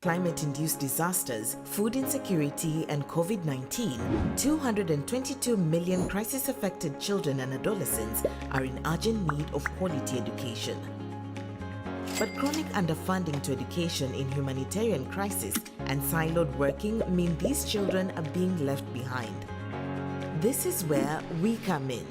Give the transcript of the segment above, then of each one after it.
climate-induced disasters, food insecurity, and COVID-19, 222 million crisis-affected children and adolescents are in urgent need of quality education. But chronic underfunding to education in humanitarian crisis and siloed working mean these children are being left behind. This is where we come in.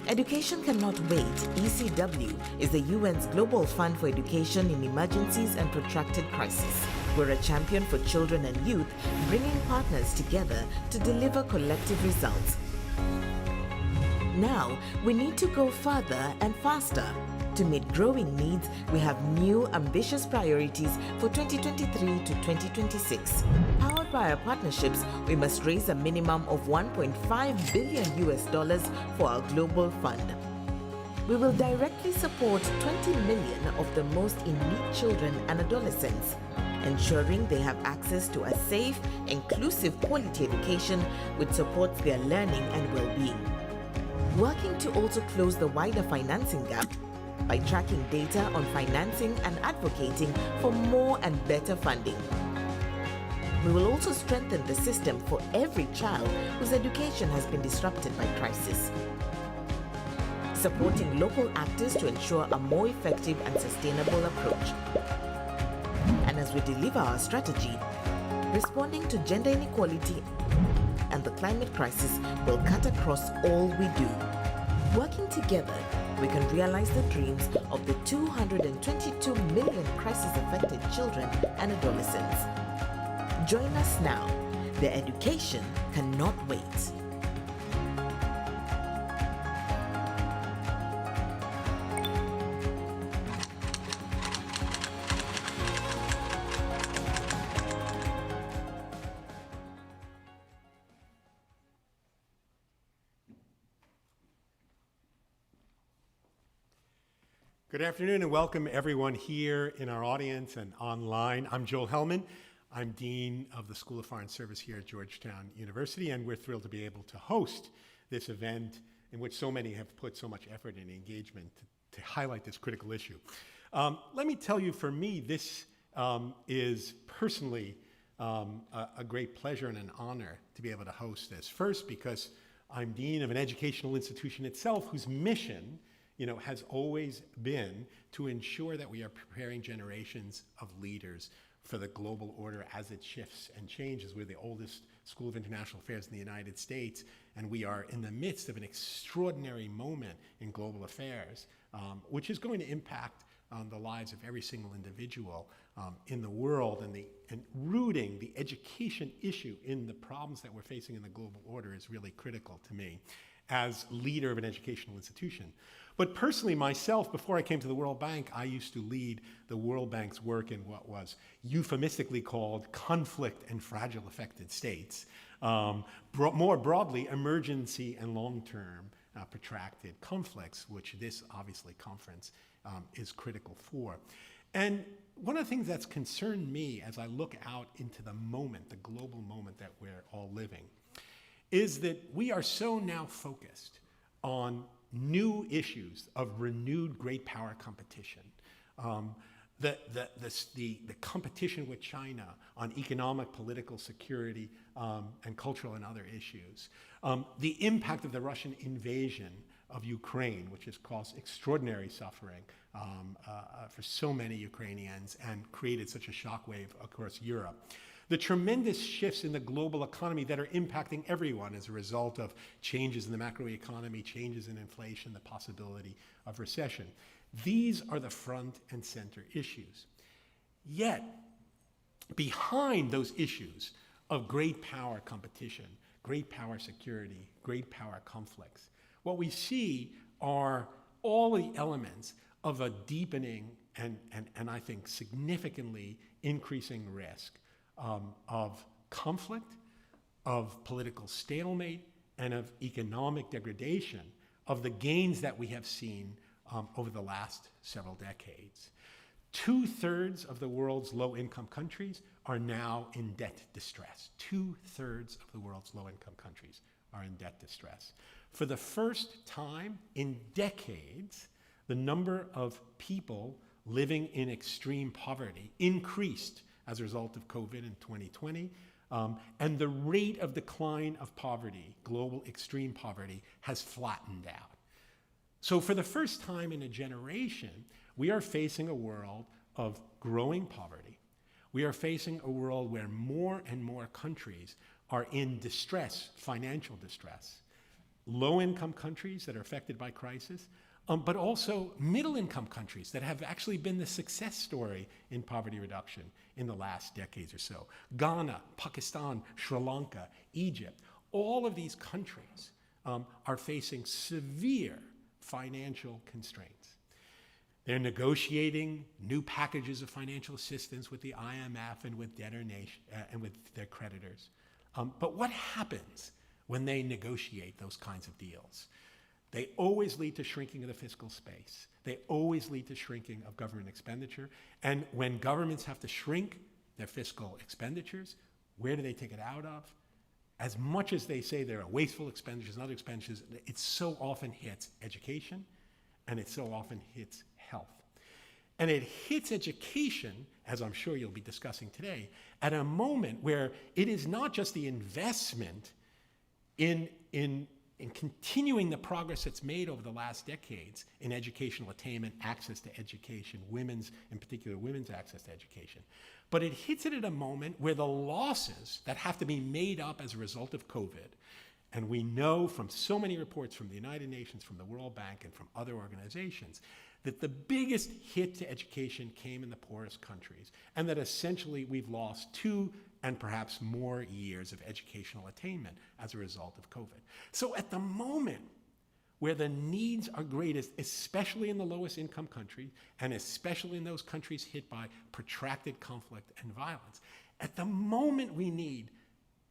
Education Cannot Wait, ECW, is the UN's Global Fund for Education in Emergencies and Protracted Crisis. We're a champion for children and youth, bringing partners together to deliver collective results. Now, we need to go further and faster. To meet growing needs, we have new ambitious priorities for 2023 to 2026. Powered by our partnerships, we must raise a minimum of $1.5 billion for our global fund. We will directly support 20 million of the most in need children and adolescents, ensuring they have access to a safe, inclusive, quality education which supports their learning and well-being. Working to also close the wider financing gap by tracking data on financing and advocating for more and better funding. We will also strengthen the system for every child whose education has been disrupted by crisis. Supporting local actors to ensure a more effective and sustainable approach. And as we deliver our strategy, responding to gender inequality and the climate crisis will cut across all we do. Working together, we can realize the dreams of the 222 million crisis-affected children and adolescents. Join us now. Their education cannot wait. Good afternoon and welcome everyone here in our audience and online. I'm Joel Hellman. I'm Dean of the School of Foreign Service here at Georgetown University, and we're thrilled to be able to host this event in which so many have put so much effort and engagement to highlight this critical issue. Let me tell you, for me, this is personally a great pleasure and an honor to be able to host this. First, because I'm Dean of an educational institution itself whose mission has always been to ensure that we are preparing generations of leaders for the global order as it shifts and changes. We're the oldest School of International Affairs in the United States, and we are in the midst of an extraordinary moment in global affairs, which is going to impact the lives of every single individual in the world, and rooting the education issue in the problems that we're facing in the global order is really critical to me as leader of an educational institution. But personally, myself, before I came to the World Bank, I used to lead the World Bank's work in what was euphemistically called conflict and fragile affected states. More broadly, emergency and long-term protracted conflicts, which this, obviously, conference is critical for. And one of the things that's concerned me as I look out into the moment, the global moment that we're all living, is that we are so now focused on new issues of renewed great power competition. The competition with China on economic, political, security, and cultural and other issues. The impact of the Russian invasion of Ukraine, which has caused extraordinary suffering for so many Ukrainians and created such a shockwave across Europe. The tremendous shifts in the global economy that are impacting everyone as a result of changes in the macroeconomy, changes in inflation, the possibility of recession. These are the front and center issues. Yet, behind those issues of great power competition, great power security, great power conflicts, what we see are all the elements of a deepening and I think significantly increasing risk of conflict, of political stalemate, and of economic degradation of the gains that we have seen over the last several decades. 2/3 of the world's low-income countries are now in debt distress. 2/3 of the world's low-income countries are in debt distress. For the first time in decades, the number of people living in extreme poverty increased as a result of COVID in 2020. And the rate of decline of poverty, global extreme poverty, has flattened out. So for the first time in a generation, we are facing a world of growing poverty. We are facing a world where more and more countries are in distress, financial distress. Low-income countries that are affected by crisis, but also middle-income countries that have actually been the success story in poverty reduction in the last decades or so. Ghana, Pakistan, Sri Lanka, Egypt, all of these countries are facing severe financial constraints. They're negotiating new packages of financial assistance with the IMF and with and with their creditors. But what happens when they negotiate those kinds of deals? They always lead to shrinking of the fiscal space. They always lead to shrinking of government expenditure. And when governments have to shrink their fiscal expenditures, where do they take it out of? As much as they say there are wasteful expenditures and other expenditures, it so often hits education, and it so often hits health. And it hits education, as I'm sure you'll be discussing today, at a moment where it is not just the investment in continuing the progress that's made over the last decades in educational attainment, access to education, in particular women's access to education. But it hits it at a moment where the losses that have to be made up as a result of COVID, and we know from so many reports from the United Nations, from the World Bank, and from other organizations, that the biggest hit to education came in the poorest countries, and that essentially we've lost 2 and perhaps more years of educational attainment as a result of COVID. So at the moment where the needs are greatest, especially in the lowest income countries, and especially in those countries hit by protracted conflict and violence, at the moment we need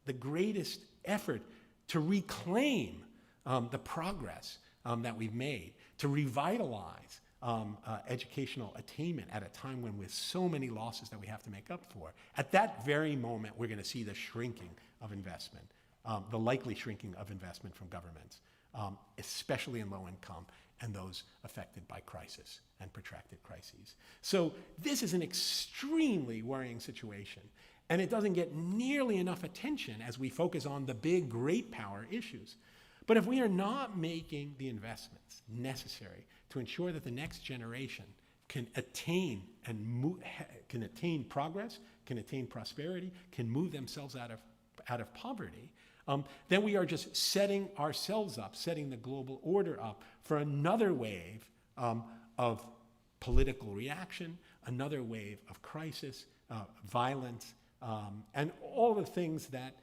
the greatest effort to reclaim the progress that we've made, to revitalize educational attainment at a time when with so many losses that we have to make up for. At that very moment, we're going to see the shrinking of investment, the likely shrinking of investment from governments, especially in low income and those affected by crisis and protracted crises. So this is an extremely worrying situation, and it doesn't get nearly enough attention as we focus on the big great power issues. But if we are not making the investments necessary to ensure that the next generation can attain progress, can attain prosperity, can move themselves out of poverty, then we are just setting ourselves up, setting the global order up for another wave of political reaction, another wave of crisis, violence, and all the things that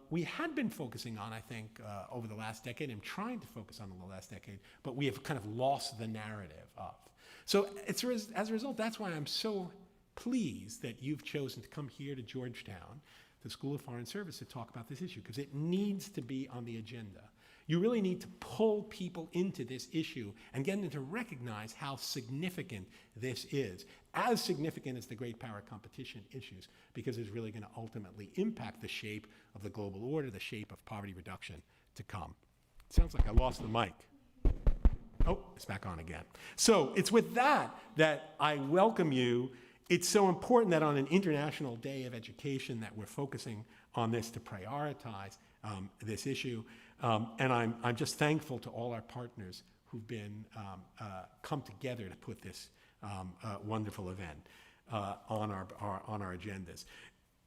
we had been focusing on, I think, over the last decade, and trying to focus on the last decade, but we have kind of lost the narrative of. So as a result, that's why I'm so pleased that you've chosen to come here to Georgetown, the School of Foreign Service, to talk about this issue, because it needs to be on the agenda. You really need to pull people into this issue and get them to recognize how significant this is, as significant as the great power competition issues, because it's really going to ultimately impact the shape of the global order, the shape of poverty reduction to come. It sounds like I lost the mic. Oh, it's back on again. So it's with that I welcome you. It's so important that on an International Day of Education that we're focusing on this to prioritize this issue. And I'm just thankful to all our partners who've been come together to put this wonderful event on our agendas.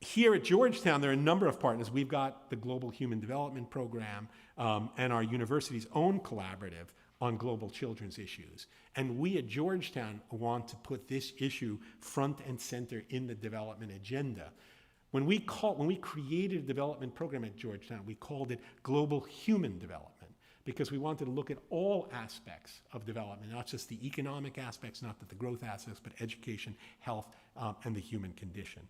Here at Georgetown, there are a number of partners. We've got the Global Human Development Program and our university's own collaborative on global children's issues. And we at Georgetown want to put this issue front and center in the development agenda. When we created a development program at Georgetown, we called it Global Human Development, because we wanted to look at all aspects of development, not just the economic aspects, not the growth aspects, but education, health, and the human condition.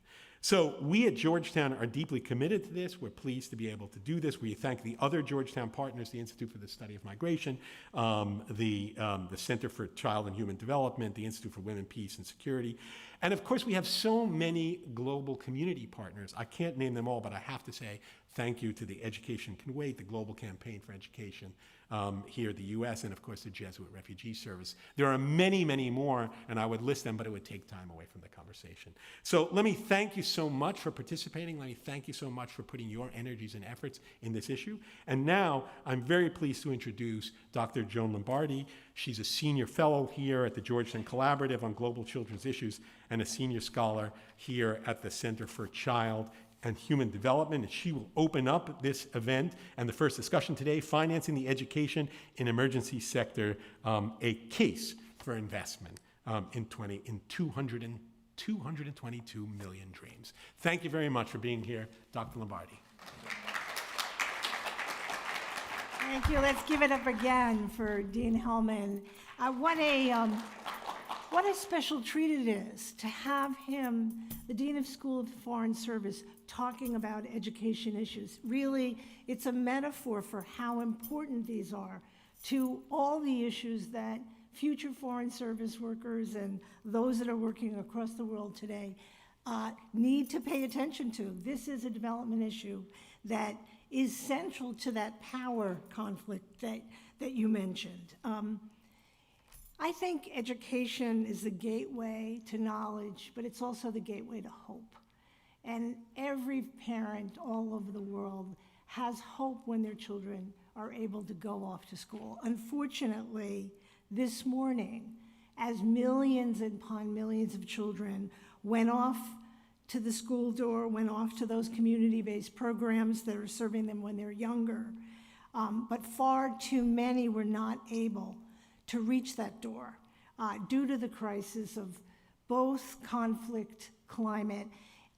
So we at Georgetown are deeply committed to this. We're pleased to be able to do this. We thank the other Georgetown partners, the Institute for the Study of Migration, the Center for Child and Human Development, the Institute for Women, Peace, and Security. And of course, we have so many global community partners. I can't name them all, but I have to say thank you to the Education Can Wait, the Global Campaign for Education, here in the US, and of course the Jesuit Refugee Service. There are many, many more, and I would list them, but it would take time away from the conversation. So let me thank you so much for participating. Let me thank you so much for putting your energies and efforts in this issue. And now I'm very pleased to introduce Dr. Joan Lombardi. She's a senior fellow here at the Georgetown Collaborative on Global Children's Issues and a senior scholar here at the Center for Child and Human Development. And she will open up this event and the first discussion today, Financing the Education in Emergency Sector, a Case for Investment in 222 million dreams. Thank you very much for being here, Dr. Lombardi. Thank you. Let's give it up again for Dean Hellman. What a special treat it is to have him, the Dean of School of Foreign Service, talking about education issues. Really, it's a metaphor for how important these are to all the issues that future foreign service workers and those that are working across the world today need to pay attention to. This is a development issue that is central to that power conflict that you mentioned. I think education is the gateway to knowledge, but it's also the gateway to hope. And every parent all over the world has hope when their children are able to go off to school. Unfortunately, this morning, as millions upon millions of children went off to the school door, went off to those community-based programs that are serving them when they're younger, but far too many were not able to reach that door due to the crisis of both conflict, climate,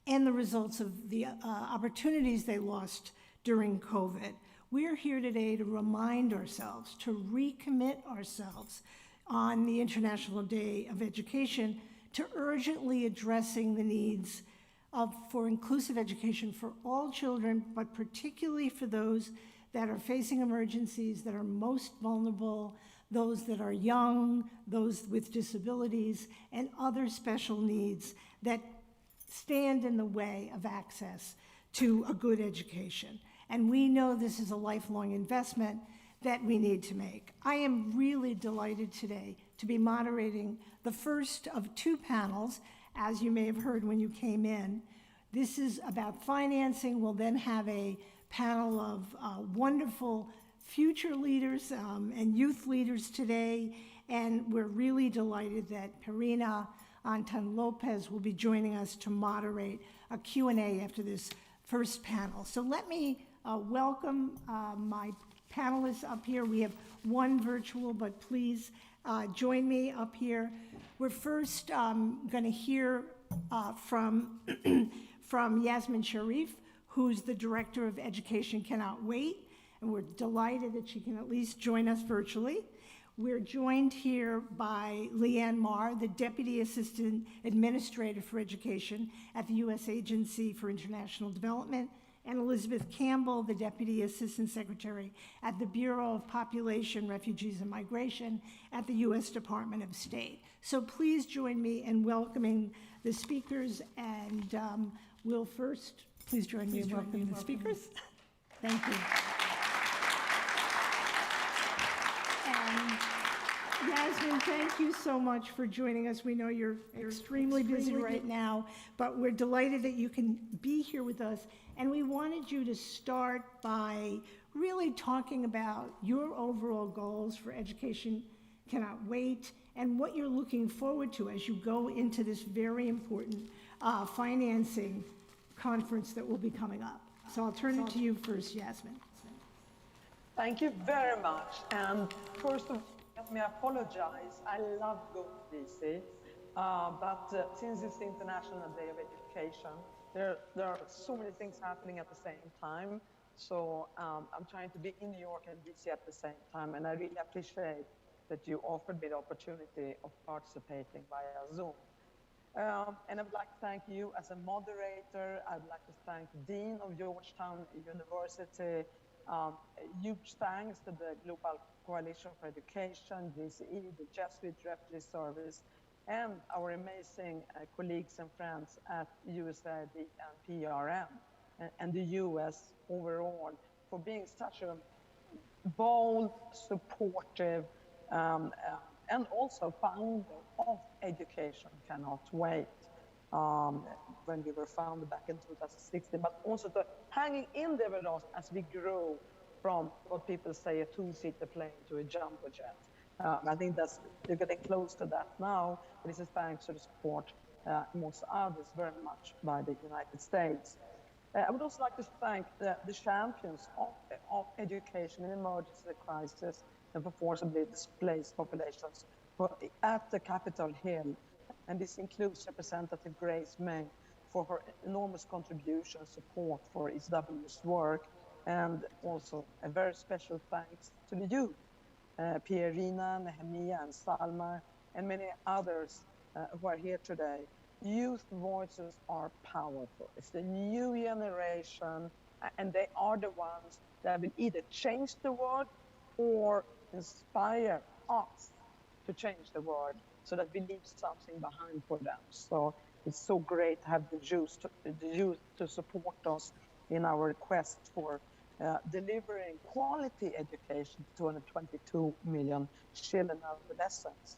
and the results of the opportunities they lost during COVID. We're here today to remind ourselves, to recommit ourselves on the International Day of Education to urgently addressing the needs for inclusive education for all children, but particularly for those that are facing emergencies, that are most vulnerable, those that are young, those with disabilities, and other special needs that stand in the way of access to a good education. And we know this is a lifelong investment that we need to make. I am really delighted today to be moderating the first of two panels, as you may have heard when you came in. This is about financing. We'll then have a panel of wonderful future leaders and youth leaders today, and we're really delighted that Perina Anton Lopez will be joining us to moderate a Q&A after this first panel. So let me welcome my panelists up here. We have one virtual, but please join me up here. We're first going to hear from Yasmine Sherif, who's the Director of Education Cannot Wait, and we're delighted that she can at least join us virtually. We're joined here by LeAnna Marr, the Deputy Assistant Administrator for Education at the U.S. Agency for International Development, and Elizabeth Campbell, the Deputy Assistant Secretary at the Bureau of Population, Refugees, and Migration at the U.S. Department of State. So please join me in welcoming the speakers, and we'll first, please join me in welcoming the speakers. Thank you. And Yasmine, thank you so much for joining us. We know you're extremely busy right now, but we're delighted that you can be here with us. And we wanted you to start by really talking about your overall goals for Education Cannot Wait and what you're looking forward to as you go into this very important financing conference that will be coming up. So I'll turn it to you first, Yasmine. Thank you very much. And first of all, let me apologize. I love going to DC, but since it's the International Day of Education, there are so many things happening at the same time. So I'm trying to be in New York and DC at the same time, and I really appreciate that you offered me the opportunity of participating via Zoom. And I would like to thank you as a moderator. I'd like to thank Dean of Georgetown University. Huge thanks to the Global Coalition for Education, GCE, the Jesuit Refugee Service, and our amazing colleagues and friends at USAID and PRM, and the US overall, for being such a bold, supportive, and also founder of Education Cannot Wait, when we were founded back in 2016, but also to hanging in there with us as we grow from what people say a two-seater plane to a jumbo jet. I think we're getting close to that now, but this is thanks to the support, amongst others, very much by the United States. I would also like to thank the champions of education in emergency crisis and for forcibly displaced populations at the Capitol Hill. And this includes Representative Grace May for her enormous contribution and support for ECW's work. And also a very special thanks to the youth, Pierina, Nehemiah, and Salma, and many others who are here today. Youth voices are powerful. It's the new generation, and they are the ones that will either change the world or inspire us to change the world so that we leave something behind for them. So it's so great to have the youth to support us in our quest for delivering quality education to 222 million children and adolescents.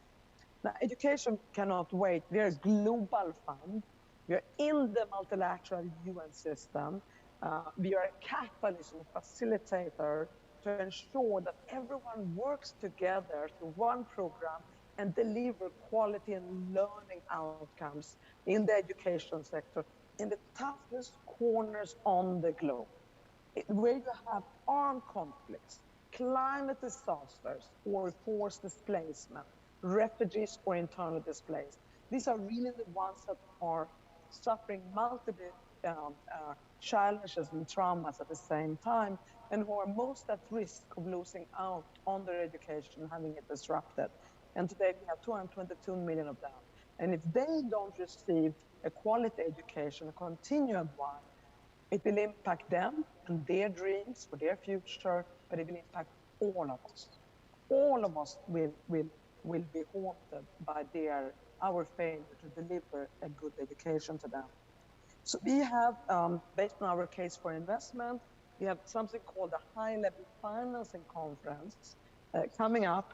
Now, Education Cannot Wait. We are a global fund. We are in the multilateral UN system. We are a catalyst and facilitator to ensure that everyone works together through one program and deliver quality and learning outcomes in the education sector in the toughest corners on the globe, where you have armed conflicts, climate disasters, or forced displacement, refugees or internally displaced. These are really the ones that are suffering multiple challenges and traumas at the same time, and who are most at risk of losing out on their education and having it disrupted. And today we have 222 million of them. And if they don't receive a quality education, a continued one, it will impact them and their dreams for their future, but it will impact all of us. All of us will be haunted by our failure to deliver a good education to them. So we have, based on our case for investment, we have something called the High-Level Financing Conference coming up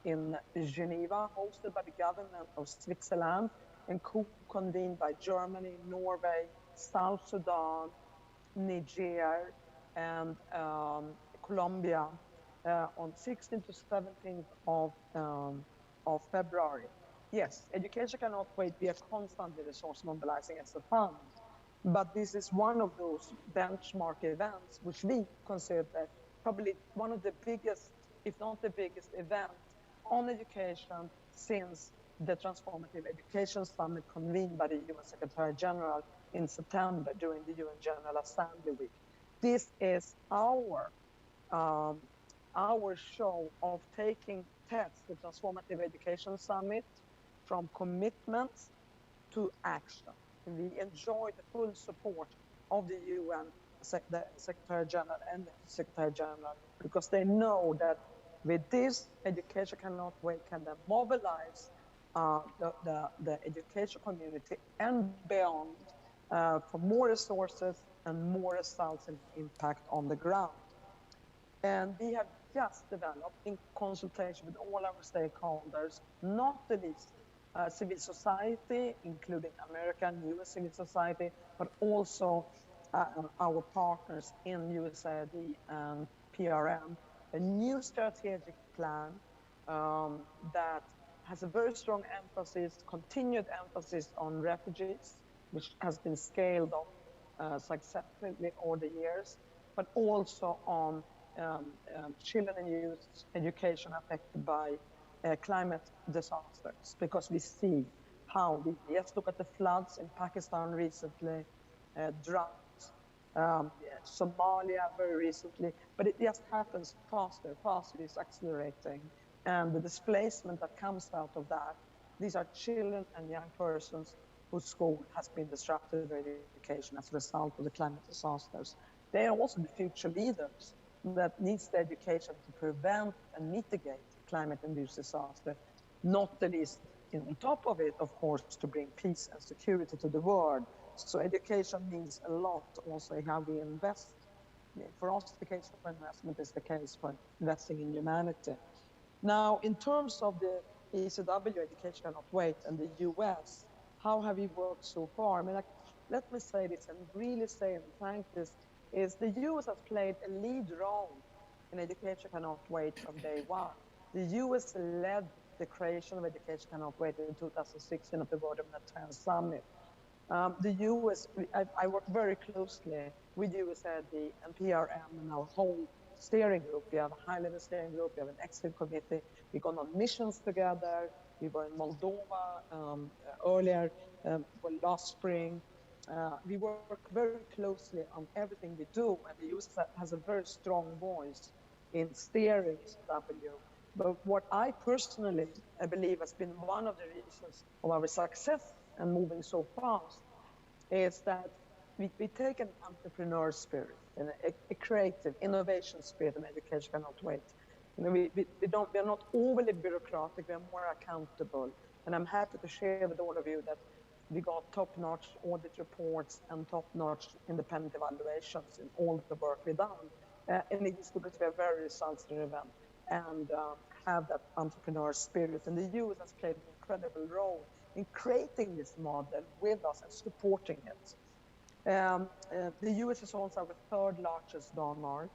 in Geneva, hosted by the government of Switzerland and co-convened by Germany, Norway, South Sudan, Niger, and Colombia on 16th to 17th of February. Yes, Education Cannot Wait. We are constantly resource mobilizing as a fund, but this is one of those benchmark events which we consider probably one of the biggest, if not the biggest event on education since the Transformative Education Summit convened by the UN Secretary General in September during the UN General Assembly Week. This is our show of taking TEDS, the Transformative Education Summit, from commitments to action. And we enjoy the full support of the UN, the Secretary General and the Secretary General, because they know that with this, Education Cannot Wait can then mobilize the education community and beyond for more resources and more results and impact on the ground. And we have just developed, in consultation with all our stakeholders, not the least civil society, including American, US civil society, but also our partners in USAID and PRM, a new strategic plan that has a very strong emphasis, continued emphasis on refugees, which has been scaled up successfully over the years, but also on children and youth education affected by climate disasters, because we see how let's look at the floods in Pakistan recently, droughts, Somalia very recently, but it just happens faster, it's accelerating. And the displacement that comes out of that, these are children and young persons whose school has been disrupted their education as a result of the climate disasters. They are also the future leaders that needs the education to prevent and mitigate climate-induced disaster, not the least on top of it, of course, to bring peace and security to the world. So education means a lot also in how we invest For us, the case for investment is the case for investing in humanity. Now, in terms of the ECW, Education Cannot Wait, and the US, how have we worked so far? I mean, like, let me say this and really say and thank this, is the US has played a lead role in Education Cannot Wait from day one. The US led the creation of Education Cannot Wait in 2016 at the World Humanitarian Summit. The US, I work very closely with USAID and PRM and our whole steering group. We have a high-level steering group, we have an executive committee, we've gone on missions together, we were in Moldova earlier, well, last spring. We work very closely on everything we do, and the US has a very strong voice in steering ECW. But what I personally believe has been one of the reasons of our success and moving so fast is that we take an entrepreneur spirit and a creative innovation spirit, and Education Cannot Wait. You know, we're not overly bureaucratic, we're more accountable. And I'm happy to share with all of you that we got top-notch audit reports and top-notch independent evaluations in all the work we've done. And it is because we are very results-driven and have that entrepreneur spirit. And the US has played an incredible role in creating this model with us and supporting it. The US is also our third largest donor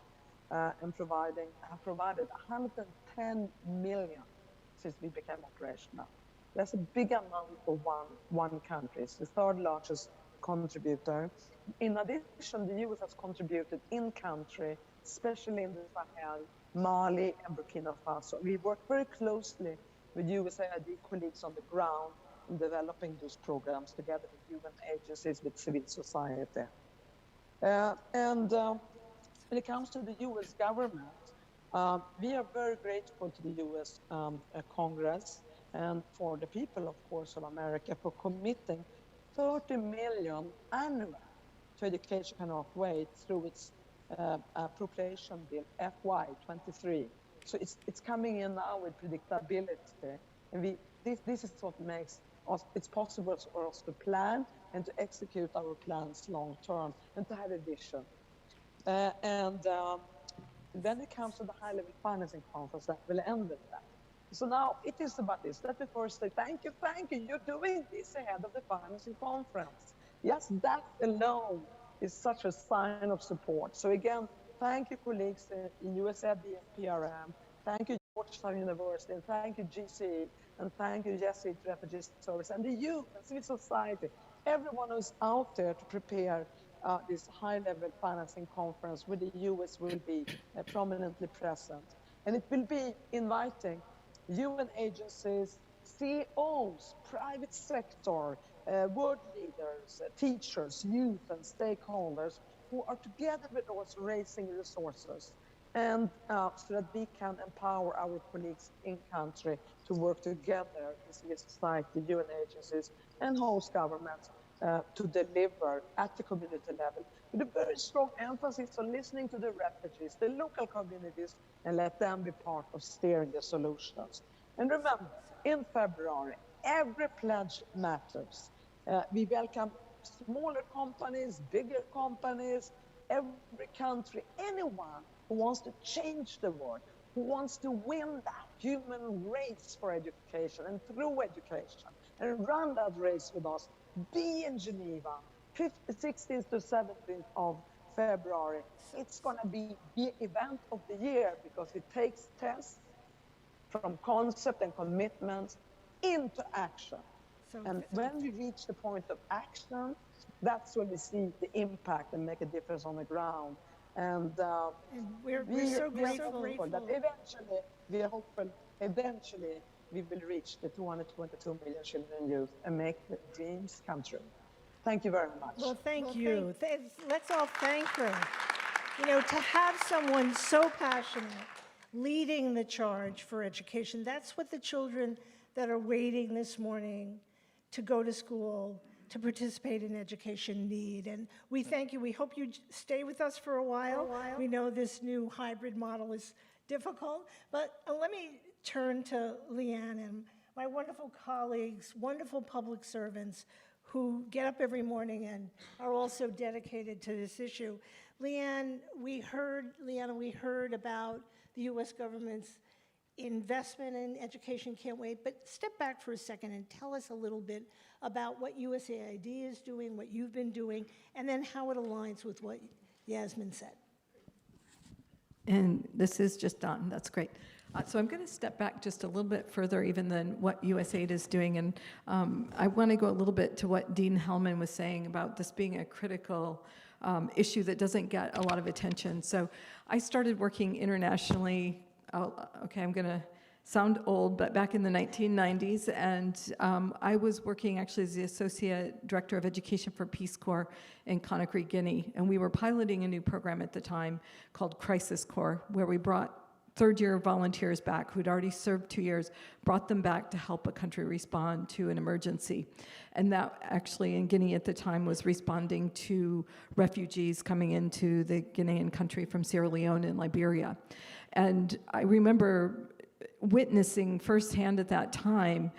and have provided 110 million since we became operational. That's a big amount for one country. It's the third largest contributor. In addition, the US has contributed in country, especially in the Sahel, Mali, and Burkina Faso. We work very closely with USAID colleagues on the ground in developing those programs together with UN agencies, with civil society. When it comes to the US government, we are very grateful to the US Congress and for the people, of course, of America for committing 30 million annually to Education Cannot Wait through its appropriation bill FY23. So it's coming in now with predictability, and this is what makes it's possible for us to plan and to execute our plans long term and to have a vision. When it comes to the high-level financing conference, that will end with that. So now it is about this. Let me first say thank you. You're doing this ahead of the financing conference. Yes, that alone is such a sign of support. So again, thank you, colleagues in USAID and PRM. Thank you, Georgetown University, and thank you, GC, and thank you, Jesuit Refugee Service, and the youth and civil society, everyone who's out there to prepare this high-level financing conference where the US will be prominently present. And it will be inviting UN agencies, CEOs, private sector, world leaders, teachers, youth, and stakeholders who are together with us raising resources, and so that we can empower our colleagues in country to work together in civil society, UN agencies, and host governments to deliver at the community level with a very strong emphasis on listening to the refugees, the local communities, and let them be part of steering the solutions. And remember, in February, every pledge matters. We welcome smaller companies, bigger companies, every country, anyone who wants to change the world, who wants to win that human race for education and through education, and run that race with us. Be in Geneva, 16th to 17th of February. It's going to be the event of the year because it takes tests from concept and commitments into action. And when we reach the point of action, that's when we see the impact and make a difference on the ground. And we're so grateful that eventually, we are hopeful, eventually we will reach the 222 million children and youth and make the dreams come true. Thank you very much. Well, thank you. Let's all thank her. You know, to have someone so passionate leading the charge for education, that's what the children that are waiting this morning to go to school, to participate in education need. And we thank you. We hope you stay with us for a while. We know this new hybrid model is difficult, but let me turn to LeAnna and my wonderful colleagues, wonderful public servants who get up every morning and are also dedicated to this issue. LeAnna, we heard about the U.S. government's investment in education, can't wait, but step back for a second and tell us a little bit about what USAID is doing, what you've been doing, and then how it aligns with what Yasmine said. And this is just done. That's great. So I'm going to step back just a little bit further even than what USAID is doing. And I want to go a little bit to what Dean Hellman was saying about this being a critical issue that doesn't get a lot of attention. So I started working internationally. Okay, I'm going to sound old, but back in the 1990s, and I was working actually as the Associate Director of Education for Peace Corps in Conakry, Guinea, and we were piloting a new program at the time called Crisis Corps, where we brought third-year volunteers back who'd already served 2 years, brought them back to help a country respond to an emergency. And that actually in Guinea at the time was responding to refugees coming into the Guinean country from Sierra Leone and Liberia. And I remember witnessing firsthand at that time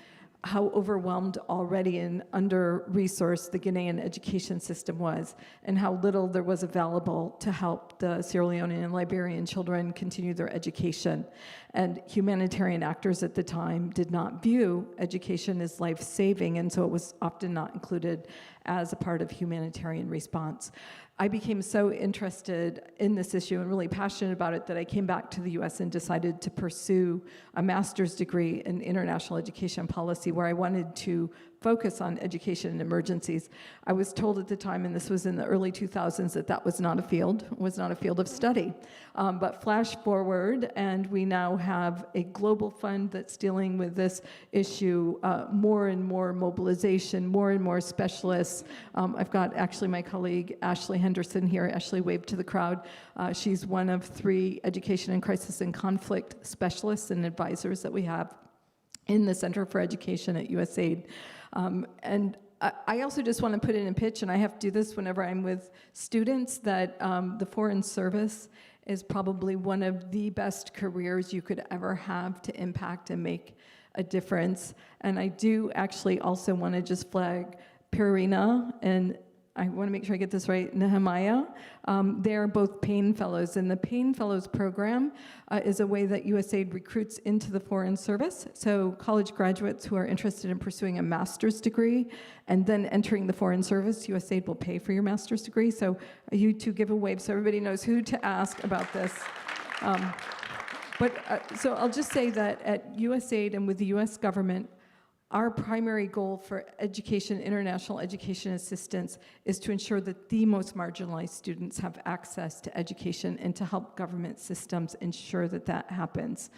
how overwhelmed already and under-resourced the Guinean education system was, and how little there was available to help the Sierra Leonean and Liberian children continue their education. And humanitarian actors at the time did not view education as life-saving, and so it was often not included as a part of humanitarian response. I became so interested in this issue and really passionate about it that I came back to the US and decided to pursue a master's degree in international education policy, where I wanted to focus on education in emergencies. I was told at the time, and this was in the early 2000s, that that was not a field of study. But flash forward, and we now have a global fund that's dealing with this issue, more and more mobilization, more and more specialists. I've got actually my colleague Ashley Henderson here. Ashley, wave to the crowd. She's one of 3 education and crisis and conflict specialists and advisors that we have in the Center for Education at USAID. And I also just want to put in a pitch, and I have to do this whenever I'm with students, that the Foreign Service is probably one of the best careers you could ever have to impact and make a difference. And I do actually also want to just flag Pirina and I want to make sure I get this right, Nehemiah. They're both Payne Fellows, and the Payne Fellows program is a way that USAID recruits into the Foreign Service. So college graduates who are interested in pursuing a master's degree and then entering the Foreign Service, USAID will pay for your master's degree. So you two give a wave so everybody knows who to ask about this. So I'll just say that at USAID and with the US government, our primary goal for education, international education assistance, is to ensure that the most marginalized students have access to education and to help government systems ensure that that happens.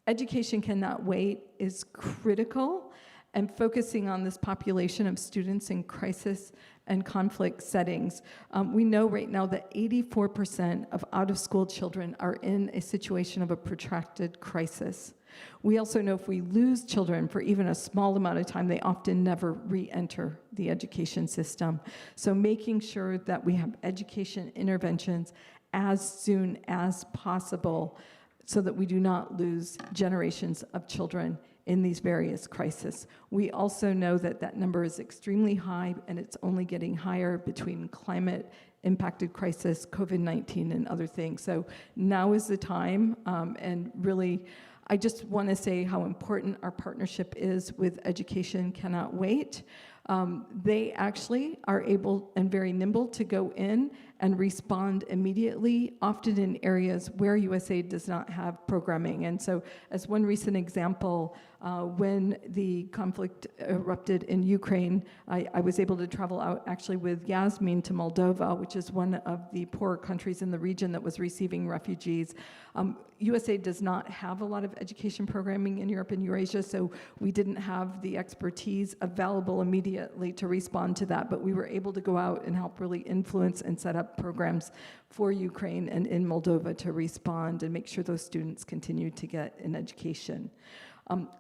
Education cannot wait is critical, and focusing on this population of students in crisis and conflict settings. We know right now that 84% of out-of-school children are in a situation of a protracted crisis. We also know if we lose children for even a small amount of time, they often never re-enter the education system. So making sure that we have education interventions as soon as possible so that we do not lose generations of children in these various crises. We also know that that number is extremely high, and it's only getting higher between climate impacted crisis, COVID-19, and other things. So now is the time, and really, I just want to say how important our partnership is with Education Cannot Wait. They actually are able and very nimble to go in and respond immediately, often in areas where USAID does not have programming. And so as one recent example, when the conflict erupted in Ukraine, I was able to travel out actually with Yasmine to Moldova, which is one of the poorer countries in the region that was receiving refugees. USAID does not have a lot of education programming in Europe and Eurasia, so we didn't have the expertise available immediately to respond to that, but we were able to go out and help really influence and set up programs for Ukraine and in Moldova to respond and make sure those students continue to get an education.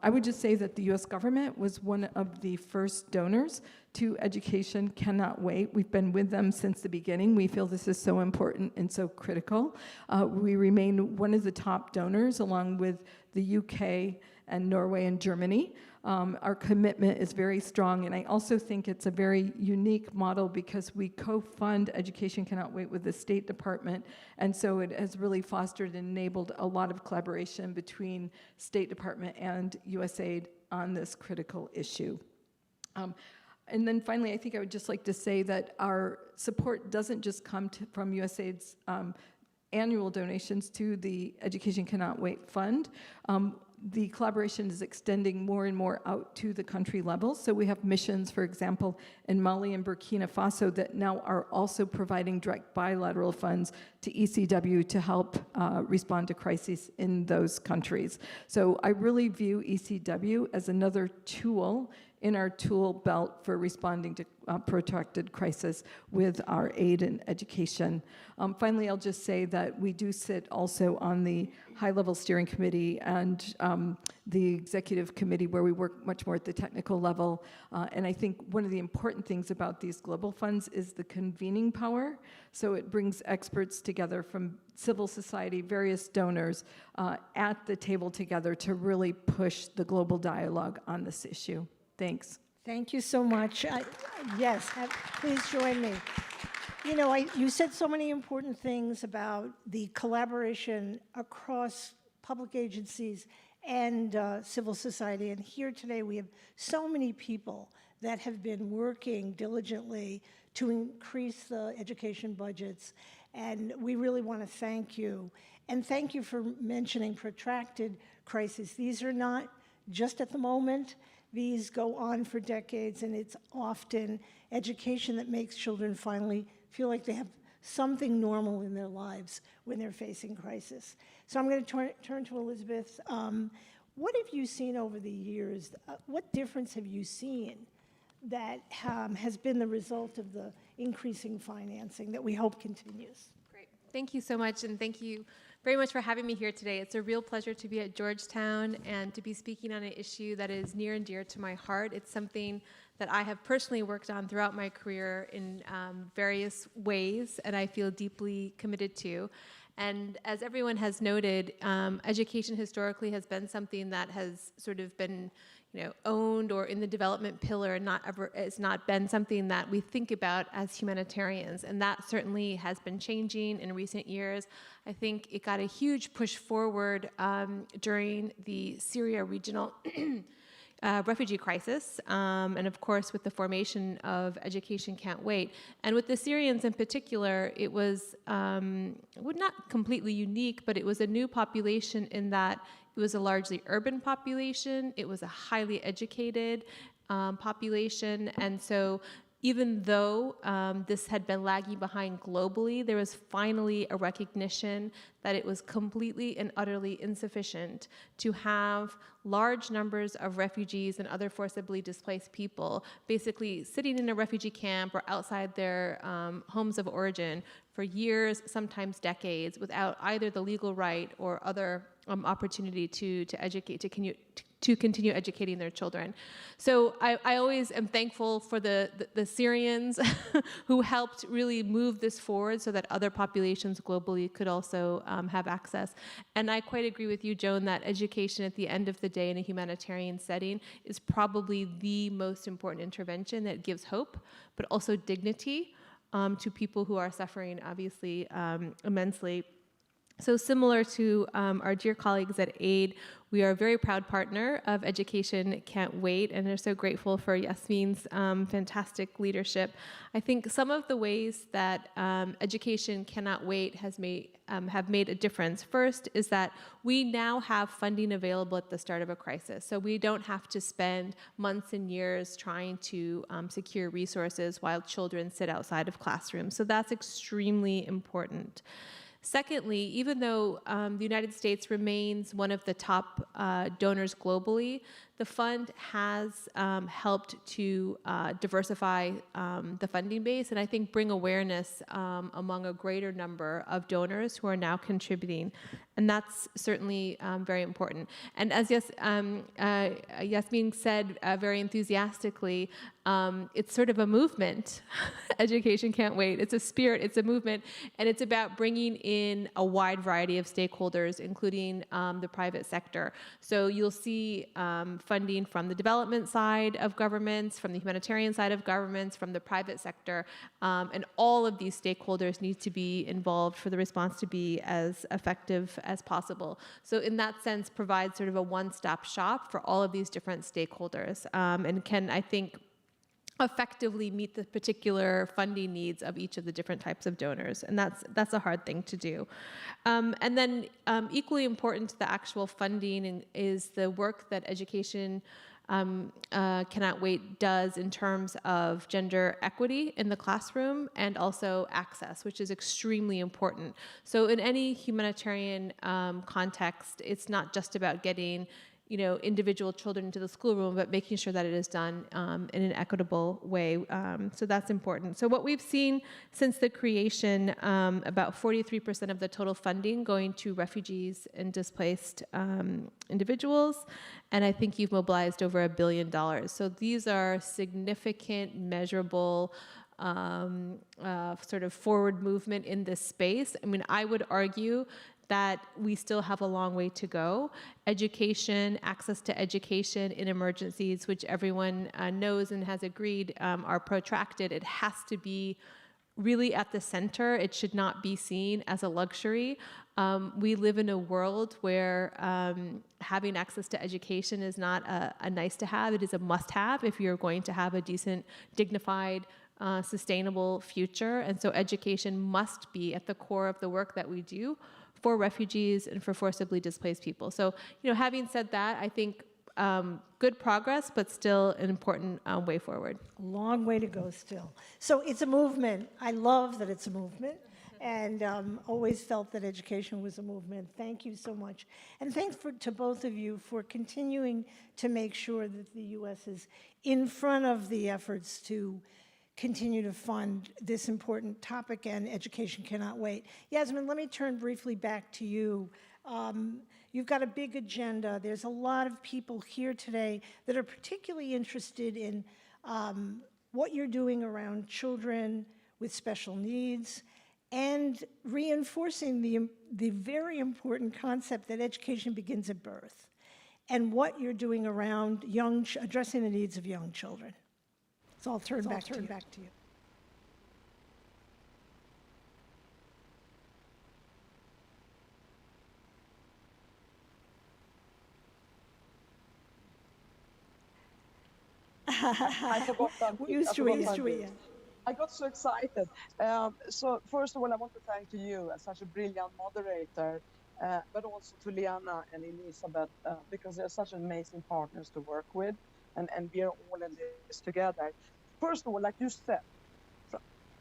I would just say that the US government was one of the first donors to Education Cannot Wait. We've been with them since the beginning. We feel this is so important and so critical. We remain one of the top donors, along with the UK and Norway and Germany. Our commitment is very strong, and I also think it's a very unique model because we co-fund Education Cannot Wait with the State Department, and so it has really fostered and enabled a lot of collaboration between State Department and USAID on this critical issue. And then finally, I think I would just like to say that our support doesn't just come from USAID's annual donations to the Education Cannot Wait Fund. The collaboration is extending more and more out to the country level. So we have missions, for example, in Mali and Burkina Faso that now are also providing direct bilateral funds to ECW to help respond to crises in those countries. So I really view ECW as another tool in our tool belt for responding to protracted crisis with our aid and education. Finally, I'll just say that we do sit also on the high-level steering committee and the executive committee where we work much more at the technical level. And I think one of the important things about these global funds is the convening power. So it brings experts together from civil society, various donors at the table together to really push the global dialogue on this issue. Thanks. Thank you so much. Yes, please join me. You know, you said so many important things about the collaboration across public agencies and civil society. And here today we have so many people that have been working diligently to increase the education budgets. And we really want to thank you. And thank you for mentioning protracted crises. These are not just at the moment. These go on for decades, and it's often education that makes children finally feel like they have something normal in their lives when they're facing crisis. So I'm going to turn to Elizabeth. What have you seen over the years? What difference have you seen that has been the result of the increasing financing that we hope continues? Great. Thank you so much, and thank you very much for having me here today. It's a real pleasure to be at Georgetown and to be speaking on an issue that is near and dear to my heart. It's something that I have personally worked on throughout my career in various ways, and I feel deeply committed to. And as everyone has noted, education historically has been something that has sort of been, owned or in the development pillar, it's not been something that we think about as humanitarians, and that certainly has been changing in recent years. I think it got a huge push forward during the Syria regional refugee crisis, and of course with the formation of Education Can't Wait. And with the Syrians in particular, it was not completely unique, but it was a new population in that it was a largely urban population, it was a highly educated population, and so even though this had been lagging behind globally, there was finally a recognition that it was completely and utterly insufficient to have large numbers of refugees and other forcibly displaced people basically sitting in a refugee camp or outside their homes of origin for years, sometimes decades, without either the legal right or other opportunity to educate, to continue educating their children. So I always am thankful for the Syrians who helped really move this forward so that other populations globally could also have access. And I quite agree with you, Joan, that education at the end of the day in a humanitarian setting is probably the most important intervention that gives hope, but also dignity to people who are suffering, obviously, immensely. So similar to our dear colleagues at AID, we are a very proud partner of Education Can't Wait, and are so grateful for Yasmine's fantastic leadership. I think some of the ways that Education Cannot Wait have made a difference. First is that we now have funding available at the start of a crisis, so we don't have to spend months and years trying to secure resources while children sit outside of classrooms. So that's extremely important. Secondly, even though the United States remains one of the top donors globally. The fund has helped to diversify the funding base, and I think bring awareness among a greater number of donors who are now contributing. And that's certainly very important. And as Yasmine said very enthusiastically, it's sort of a movement. Education can't wait. It's a spirit, it's a movement, and it's about bringing in a wide variety of stakeholders, including the private sector. So you'll see funding from the development side of governments, from the humanitarian side of governments, from the private sector, and all of these stakeholders need to be involved for the response to be as effective as possible. So in that sense, provide sort of a one-stop shop for all of these different stakeholders, and can, I think, effectively meet the particular funding needs of each of the different types of donors. And that's a hard thing to do. And then equally important to the actual funding is the work that Education Cannot Wait does in terms of gender equity in the classroom and also access, which is extremely important. So in any humanitarian context, it's not just about getting individual children into the schoolroom, but making sure that it is done in an equitable way. So that's important. So what we've seen since the creation, about 43% of the total funding going to refugees and displaced individuals, and I think you've mobilized over $1 billion. So these are significant, measurable sort of forward movement in this space. I mean, I would argue that we still have a long way to go. Education, access to education in emergencies, which everyone knows and has agreed are protracted. It has to be really at the center. It should not be seen as a luxury. We live in a world where having access to education is not a nice to have, it is a must have if you're going to have a decent, dignified, sustainable future. And so education must be at the core of the work that we do for refugees and for forcibly displaced people. So, having said that, I think good progress, but still an important way forward. A long way to go still. So it's a movement. I love that it's a movement, and always felt that education was a movement. Thank you so much. And thanks to both of you for continuing to make sure that the U.S. is in front of the efforts to continue to fund this important topic, and Education Cannot Wait. Yasmine, let me turn briefly back to you. You've got a big agenda. There's a lot of people here today that are particularly interested in what you're doing around children with special needs and reinforcing the very important concept that education begins at birth and what you're doing around addressing the needs of young children. So I'll turn back to you. I forgot that. I got so excited. So first of all, I want to thank you as such a brilliant moderator, but also to LeAnna and Elizabeth, because they're such amazing partners to work with, and we are all in this together. First of all, like you said,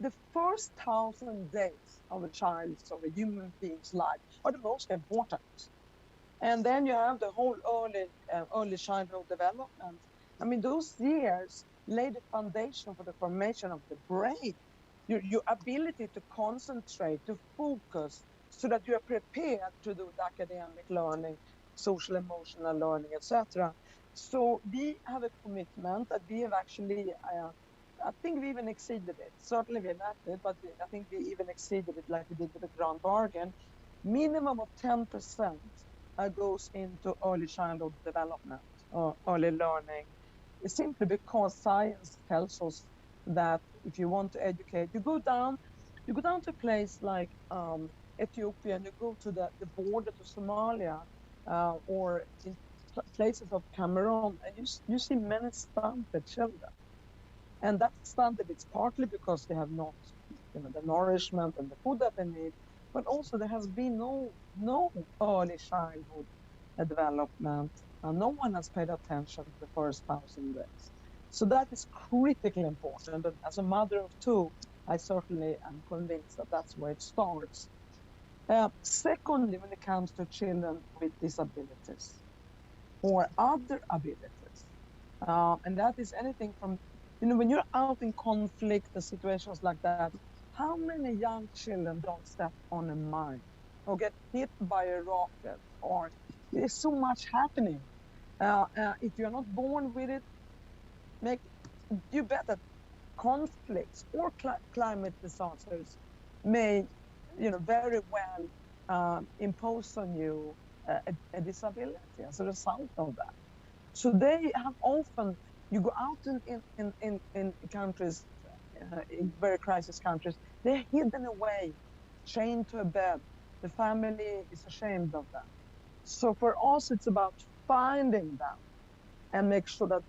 the first 1,000 days of a child's or a human being's life are the most important. And then you have the whole early childhood development. I mean, those years lay the foundation for the formation of the brain, your ability to concentrate, to focus, so that you are prepared to do the academic learning, social emotional learning, etc. So we have a commitment that we have actually, I think we even exceeded it. Certainly we met it, but I think we even exceeded it like we did with the Grand Bargain. Minimum of 10% goes into early childhood development or early learning. It's simply because science tells us that if you want to educate, you go down to a place like Ethiopia, and you go to the border to Somalia, or in places of Cameroon, and you see many stunted children. And that stunted, it's partly because they have not, the nourishment and the food that they need, but also there has been no early childhood development. No one has paid attention to the first 1,000 days. So that is critically important. And as a mother of two, I certainly am convinced that that's where it starts. Secondly, when it comes to children with disabilities, or other abilities. And that is anything from, when you're out in conflict and situations like that, how many young children don't step on a mine or get hit by a rocket, or there's so much happening. If you're not born with it, you bet that conflicts or climate disasters may, very well impose on you a disability as a result of that. So they have often, you go out in countries, in very crisis countries, they're hidden away, chained to a bed. The family is ashamed of them. So for us, it's about finding them and make sure that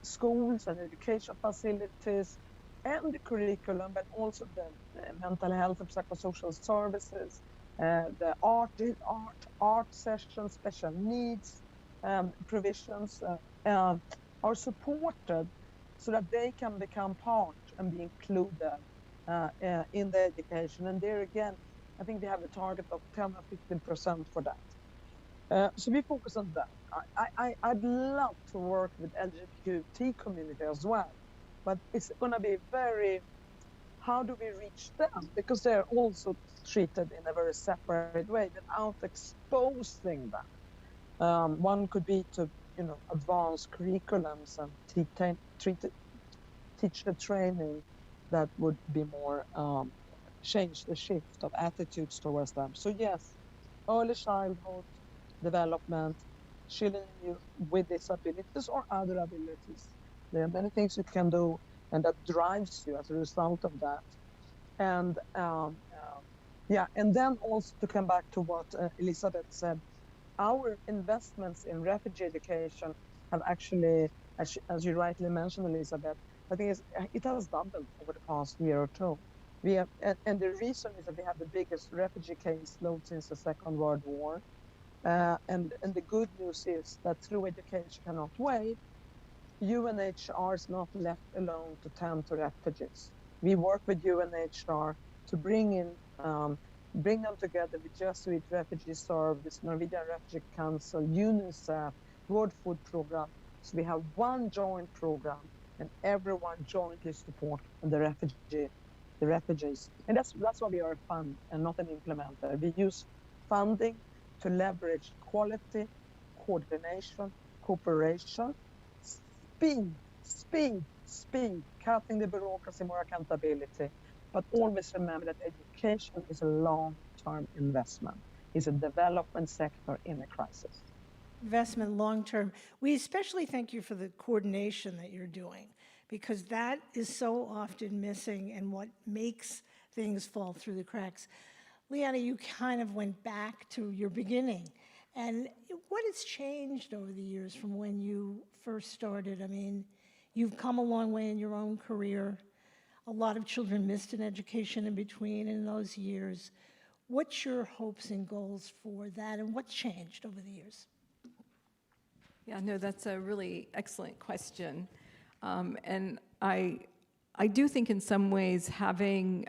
schools and education facilities and the curriculum, but also the mental health and psychosocial services, the art sessions, special needs provisions are supported so that they can become part and be included in the education. And there again, I think they have a target of 10 or 15% for that. So we focus on that. I'd love to work with LGBT community as well, but it's going to be how do we reach them? Because they're also treated in a very separate way without exposing them. One could be to, advance curriculums and teacher training that would be more, change the shift of attitudes towards them. So yes, early childhood development, children with disabilities or other abilities. There are many things you can do, and that drives you as a result of that. And and then also to come back to what Elizabeth said, our investments in refugee education have actually, as you rightly mentioned, Elizabeth, I think it has doubled over the past year or two. We have, and the reason is that we have the biggest refugee caseload since the Second World War. And the good news is that through Education Cannot Wait, UNHCR is not left alone to tend to refugees. We work with UNHCR to bring them together with Jesuit Refugee Service, Norwegian Refugee Council, UNICEF, World Food Program. So we have one joint program, and everyone jointly support the refugees. And that's why we are a fund and not an implementer. We use funding to leverage quality, coordination, cooperation, speed, cutting the bureaucracy, more accountability. But always remember that education is a long-term investment. It's a development sector in a crisis. Investment long-term. We especially thank you for the coordination that you're doing, because that is so often missing and what makes things fall through the cracks. LeAnna, you kind of went back to your beginning. And what has changed over the years from when you first started? I mean, you've come a long way in your own career. A lot of children missed an education in between in those years. What's your hopes and goals for that, and what's changed over the years? Yeah, no, that's a really excellent question. And I do think in some ways having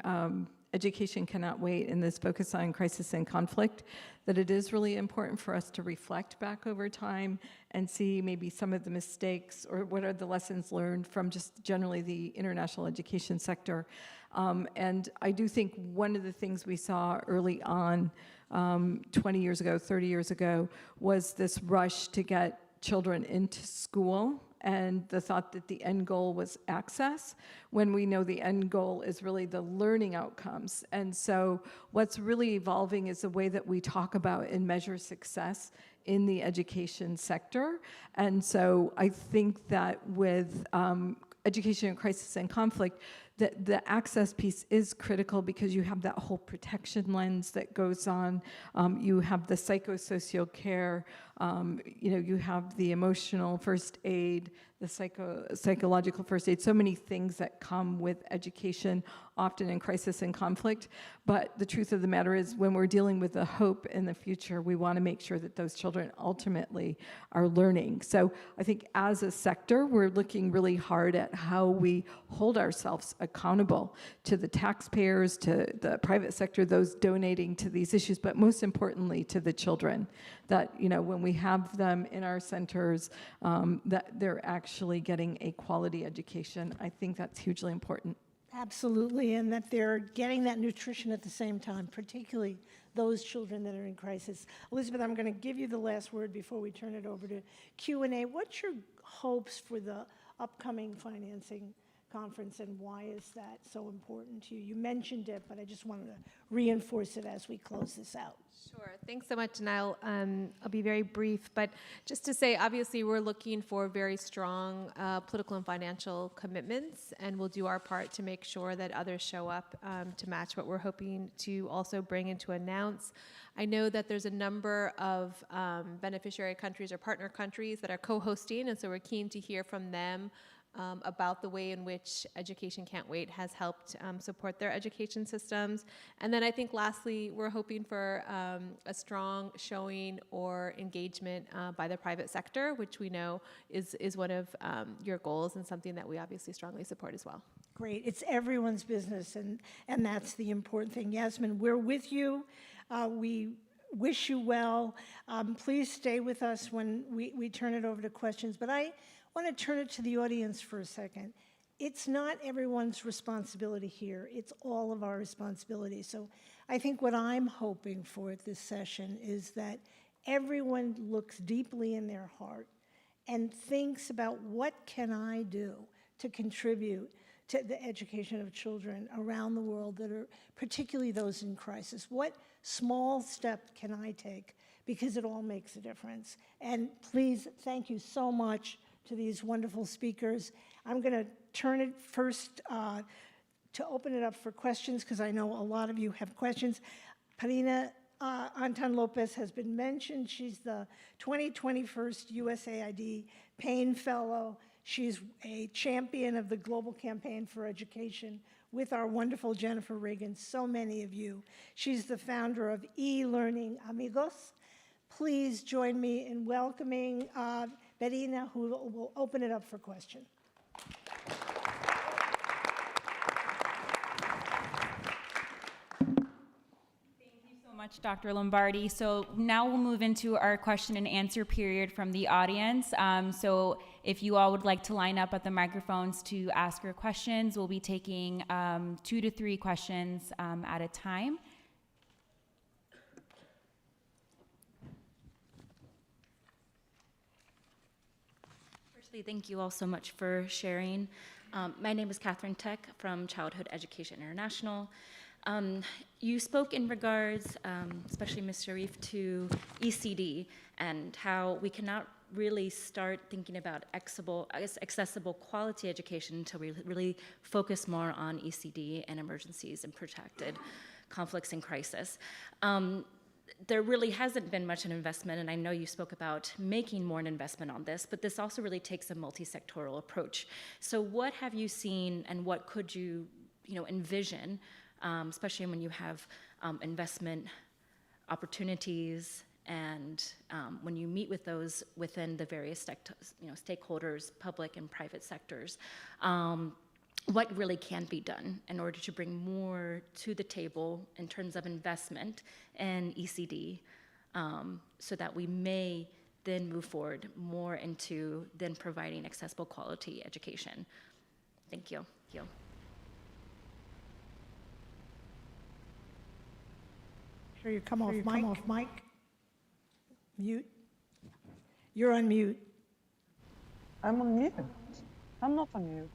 Education Cannot Wait and this focus on crisis and conflict, that it is really important for us to reflect back over time and see maybe some of the mistakes or what are the lessons learned from just generally the international education sector. And I do think one of the things we saw early on 20 years ago, 30 years ago, was this rush to get children into school and the thought that the end goal was access, when we know the end goal is really the learning outcomes. And so what's really evolving is the way that we talk about and measure success in the education sector. And so I think that with education in crisis and conflict, the access piece is critical because you have that whole protection lens that goes on. You have the psychosocial care, you have the emotional first aid, the psychological first aid, so many things that come with education, often in crisis and conflict. But the truth of the matter is, when we're dealing with the hope in the future, we want to make sure that those children ultimately are learning. So I think as a sector, we're looking really hard at how we hold ourselves accountable to the taxpayers, to the private sector, those donating to these issues, but most importantly to the children. That, when we have them in our centers, that they're actually getting a quality education. I think that's hugely important. Absolutely, and that they're getting that nutrition at the same time, particularly those children that are in crisis. Elizabeth, I'm going to give you the last word before we turn it over to Q&A. What's your hopes for the upcoming financing conference, and why is that so important to you? You mentioned it, but I just wanted to reinforce it as we close this out. Sure. Thanks so much, and I'll be very brief. But just to say, obviously, we're looking for very strong political and financial commitments, and we'll do our part to make sure that others show up to match what we're hoping to also bring and to announce. I know that there's a number of beneficiary countries or partner countries that are co-hosting, and so we're keen to hear from them about the way in which Education Can't Wait has helped support their education systems. And then I think lastly, we're hoping for a strong showing or engagement by the private sector, which we know is one of your goals and something that we obviously strongly support as well. Great. It's everyone's business, and that's the important thing. Yasmine, we're with you. We wish you well. Please stay with us when we turn it over to questions. But I want to turn it to the audience for a second. It's not everyone's responsibility here. It's all of our responsibility. So I think what I'm hoping for at this session is that everyone looks deeply in their heart and thinks about, what can I do to contribute to the education of children around the world that are, particularly those in crisis? What small step can I take? Because it all makes a difference. And please, thank you so much to these wonderful speakers. I'm going to turn it first to open it up for questions, because I know a lot of you have questions. Parina Anton Lopez has been mentioned. She's the 2021 USAID Payne Fellow. She's a champion of the Global Campaign for Education with our wonderful Jennifer Reagan, so many of you. She's the founder of e-Learning Amigos. Please join me in welcoming Verena, who will open it up for questions. Much, Dr. Lombardi. So now we'll move into our question and answer period from the audience. So if you all would like to line up at the microphones to ask your questions, we'll be taking 2 to 3 questions at a time. Firstly, thank you all so much for sharing. My name is Catherine Tech from Childhood Education International. You spoke in regards, especially Ms. Sherif, to ECD and how we cannot really start thinking about accessible quality education until we really focus more on ECD and emergencies and protected conflicts and crisis. There really hasn't been much an investment, and I know you spoke about making more an investment on this, but this also really takes a multi-sectoral approach. So what have you seen, and what could you envision, especially when you have investment opportunities, and when you meet with those within the various stakeholders, public and private sectors, what really can be done in order to bring more to the table in terms of investment in ECD, so that we may then move forward more into then providing accessible quality education. Thank you. Sure, you come off mic. Mute. You're on mute. I'm on mute. I'm not on mute.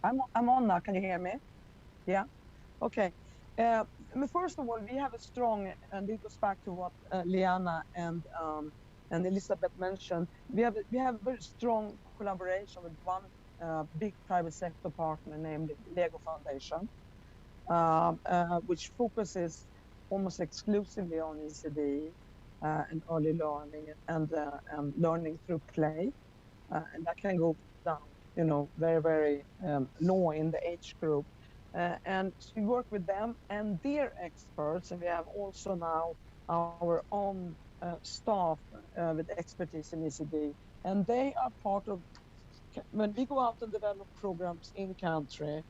I'm on now. Can you hear me? Yeah? Okay. But first of all, we have a strong, and it goes back to what LeAnna and Elizabeth mentioned. We have a very strong collaboration with one big private sector partner named Lego Foundation, which focuses almost exclusively on ECD and early learning and learning through play, and that can go down, very, very low in the age group. And we work with them and their experts, and we have also now our own staff with expertise in ECD, and they are part of, when we go out and develop programs in country,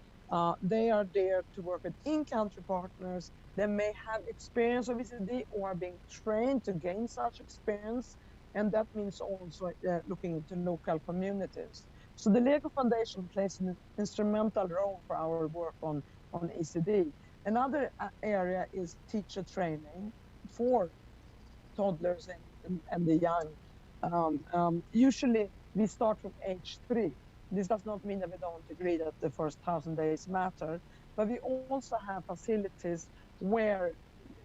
They are there to work with in-country partners. They may have experience of ECD or are being trained to gain such experience. And that means also looking into local communities. So the LEGO Foundation plays an instrumental role for our work on ECD. Another area is teacher training for toddlers and the young. Usually we start from age 3. This does not mean that we don't agree that the first 1,000 days matter, but we also have facilities where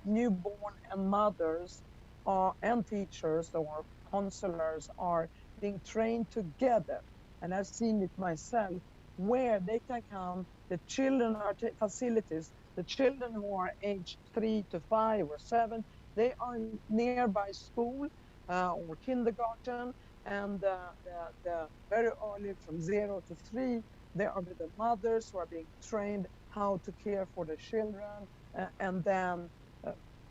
newborn and mothers and teachers or counselors are being trained together. And I've seen it myself, where they can come, the children are facilities, the children who are age 3 to 5 or 7, they are nearby school or kindergarten, and the very early from 0 to 3, they are with the mothers who are being trained how to care for the children, and then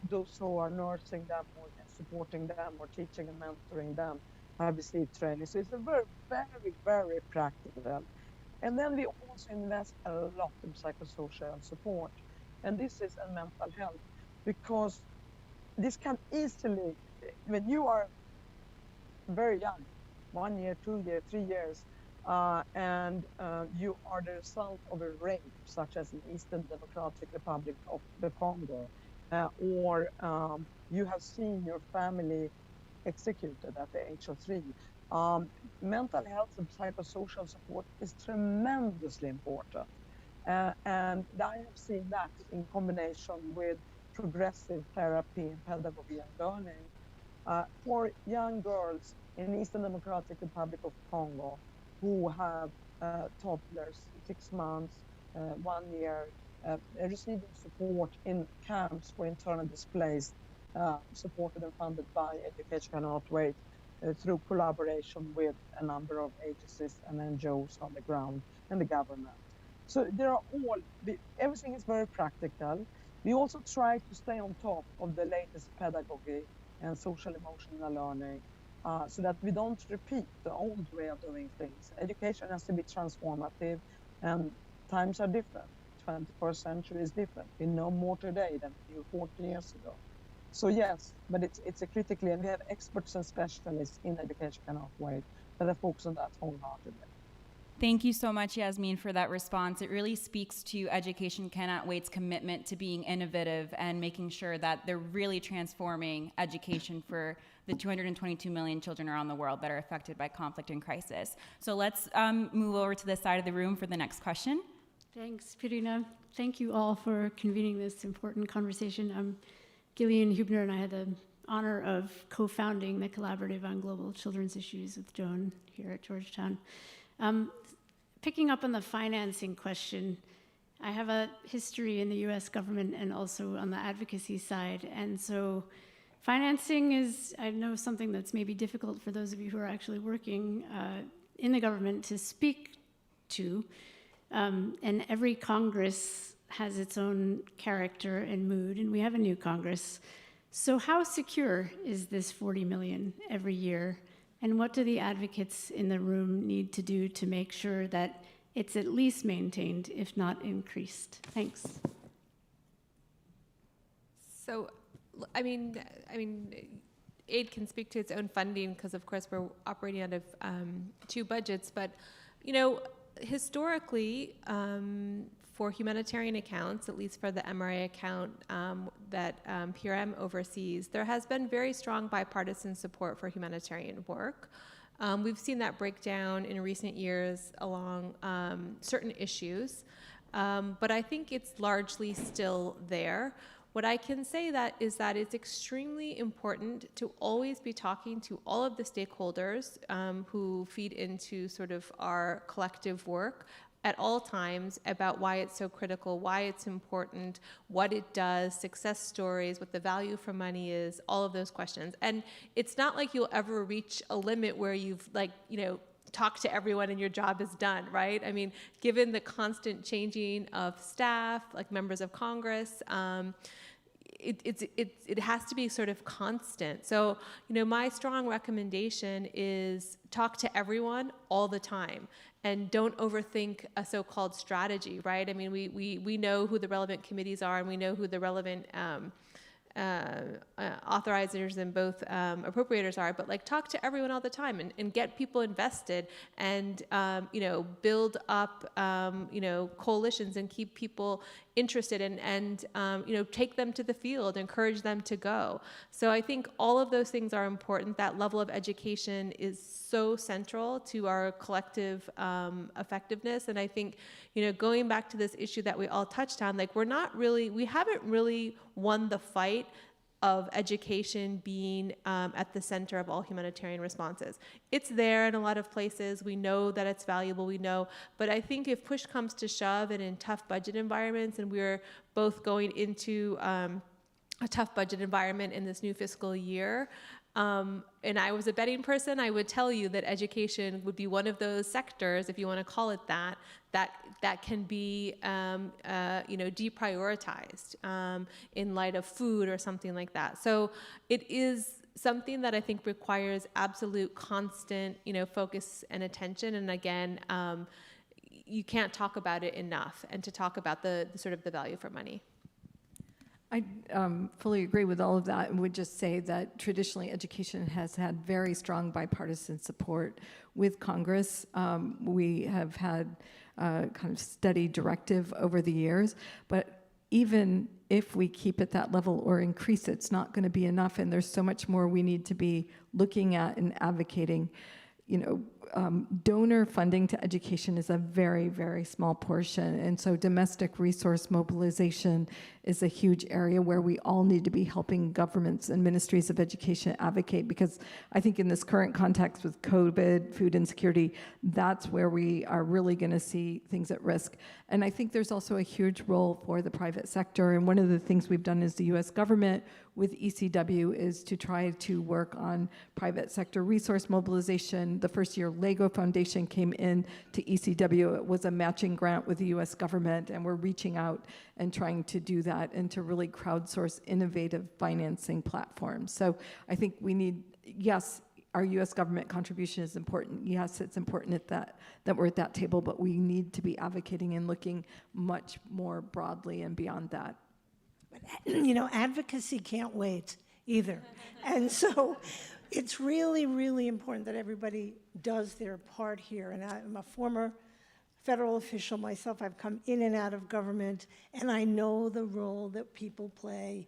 those who are nursing them or supporting them or teaching and mentoring them have received training. So it's a very, very, very practical. And then we also invest a lot in psychosocial support. And this is in mental health, because this can easily, when you are very young, 1 year, 2 years, 3 years, and you are the result of a rape, such as in Eastern Democratic Republic of the Congo, or you have seen your family executed at the age of 3. Mental health and psychosocial support is tremendously important. And I have seen that in combination with progressive therapy and pedagogy and learning for young girls in Eastern Democratic Republic of Congo who have toddlers, 6 months, 1 year, receiving support in camps for internally displaced, supported and funded by Education Cannot Wait, through collaboration with a number of agencies and NGOs on the ground and the government. So there are everything is very practical. We also try to stay on top of the latest pedagogy and social emotional learning, so that we don't repeat the old way of doing things. Education has to be transformative, and times are different. 21st century is different. We know more today than we knew 40 years ago. So yes, but it's a critically, and we have experts and specialists in Education Cannot Wait that are focused on that wholeheartedly. Thank you so much, Yasmine, for that response. It really speaks to Education Cannot Wait's commitment to being innovative and making sure that they're really transforming education for the 222 million children around the world that are affected by conflict and crisis. So let's move over to the side of the room for the next question. Thanks, Pirina. Thank you all for convening this important conversation. Gillian Hubner and I had the honor of co-founding the Collaborative on Global Children's Issues with Joan here at Georgetown. Picking up on the financing question, I have a history in the US government and also on the advocacy side. And so financing is, I know, something that's maybe difficult for those of you who are actually working in the government to speak to. And every Congress has its own character and mood, and we have a new Congress. So how secure is this 40 million every year? And what do the advocates in the room need to do to make sure that it's at least maintained, if not increased? Thanks. So, I mean, aid can speak to its own funding because, of course, we're operating out of 2 budgets. But, you know, historically, for humanitarian accounts, at least for the MRA account that PRM oversees, there has been very strong bipartisan support for humanitarian work. We've seen that break down in recent years along certain issues, but I think it's largely still there. What I can say is that it's extremely important to always be talking to all of the stakeholders who feed into sort of our collective work at all times about why it's so critical, why it's important, what it does, success stories, what the value for money is, all of those questions. And it's not like you'll ever reach a limit where you've talked to everyone and your job is done, right? I mean, given the constant changing of staff, like members of Congress, it has to be sort of constant. So, my strong recommendation is talk to everyone all the time, and don't overthink a so-called strategy, right? I mean, we know who the relevant committees are, and we know who the relevant authorizers and both appropriators are, but like talk to everyone all the time and get people invested, and build up coalitions and keep people interested, and take them to the field, encourage them to go. So I think all of those things are important. That level of education is so central to our collective effectiveness. And I think, going back to this issue that we all touched on, like we haven't really won the fight of education being at the center of all humanitarian responses. It's there in a lot of places. We know that it's valuable, but I think if push comes to shove, and in tough budget environments, and we're both going into a tough budget environment in this new fiscal year, and I was a betting person, I would tell you that education would be one of those sectors, if you want to call it that can be, deprioritized in light of food or something like that. So it is something that I think requires absolute constant, focus and attention. And again, you can't talk about it enough, and to talk about the sort of the value for money. I fully agree with all of that, and would just say that traditionally education has had very strong bipartisan support with Congress. We have had kind of steady directive over the years, but even if we keep at that level or increase it, it's not going to be enough, and there's so much more we need to be looking at and advocating. Donor funding to education is a very, very small portion, and so domestic resource mobilization is a huge area where we all need to be helping governments and ministries of education advocate, because I think in this current context with COVID, food insecurity, that's where we are really going to see things at risk. And I think there's also a huge role for the private sector, and one of the things we've done as the U.S. government with ECW is to try to work on private sector resource mobilization. The first year Lego Foundation came in to ECW, it was a matching grant with the U.S. government, and we're reaching out and trying to do that and to really crowdsource innovative financing platforms. So I think we need, yes, our U.S. government contribution is important. Yes, it's important that we're at that table, but we need to be advocating and looking much more broadly and beyond that. But, advocacy can't wait either. And so it's really, really important that everybody does their part here. And I'm a former federal official myself. I've come in and out of government, and I know the role that people play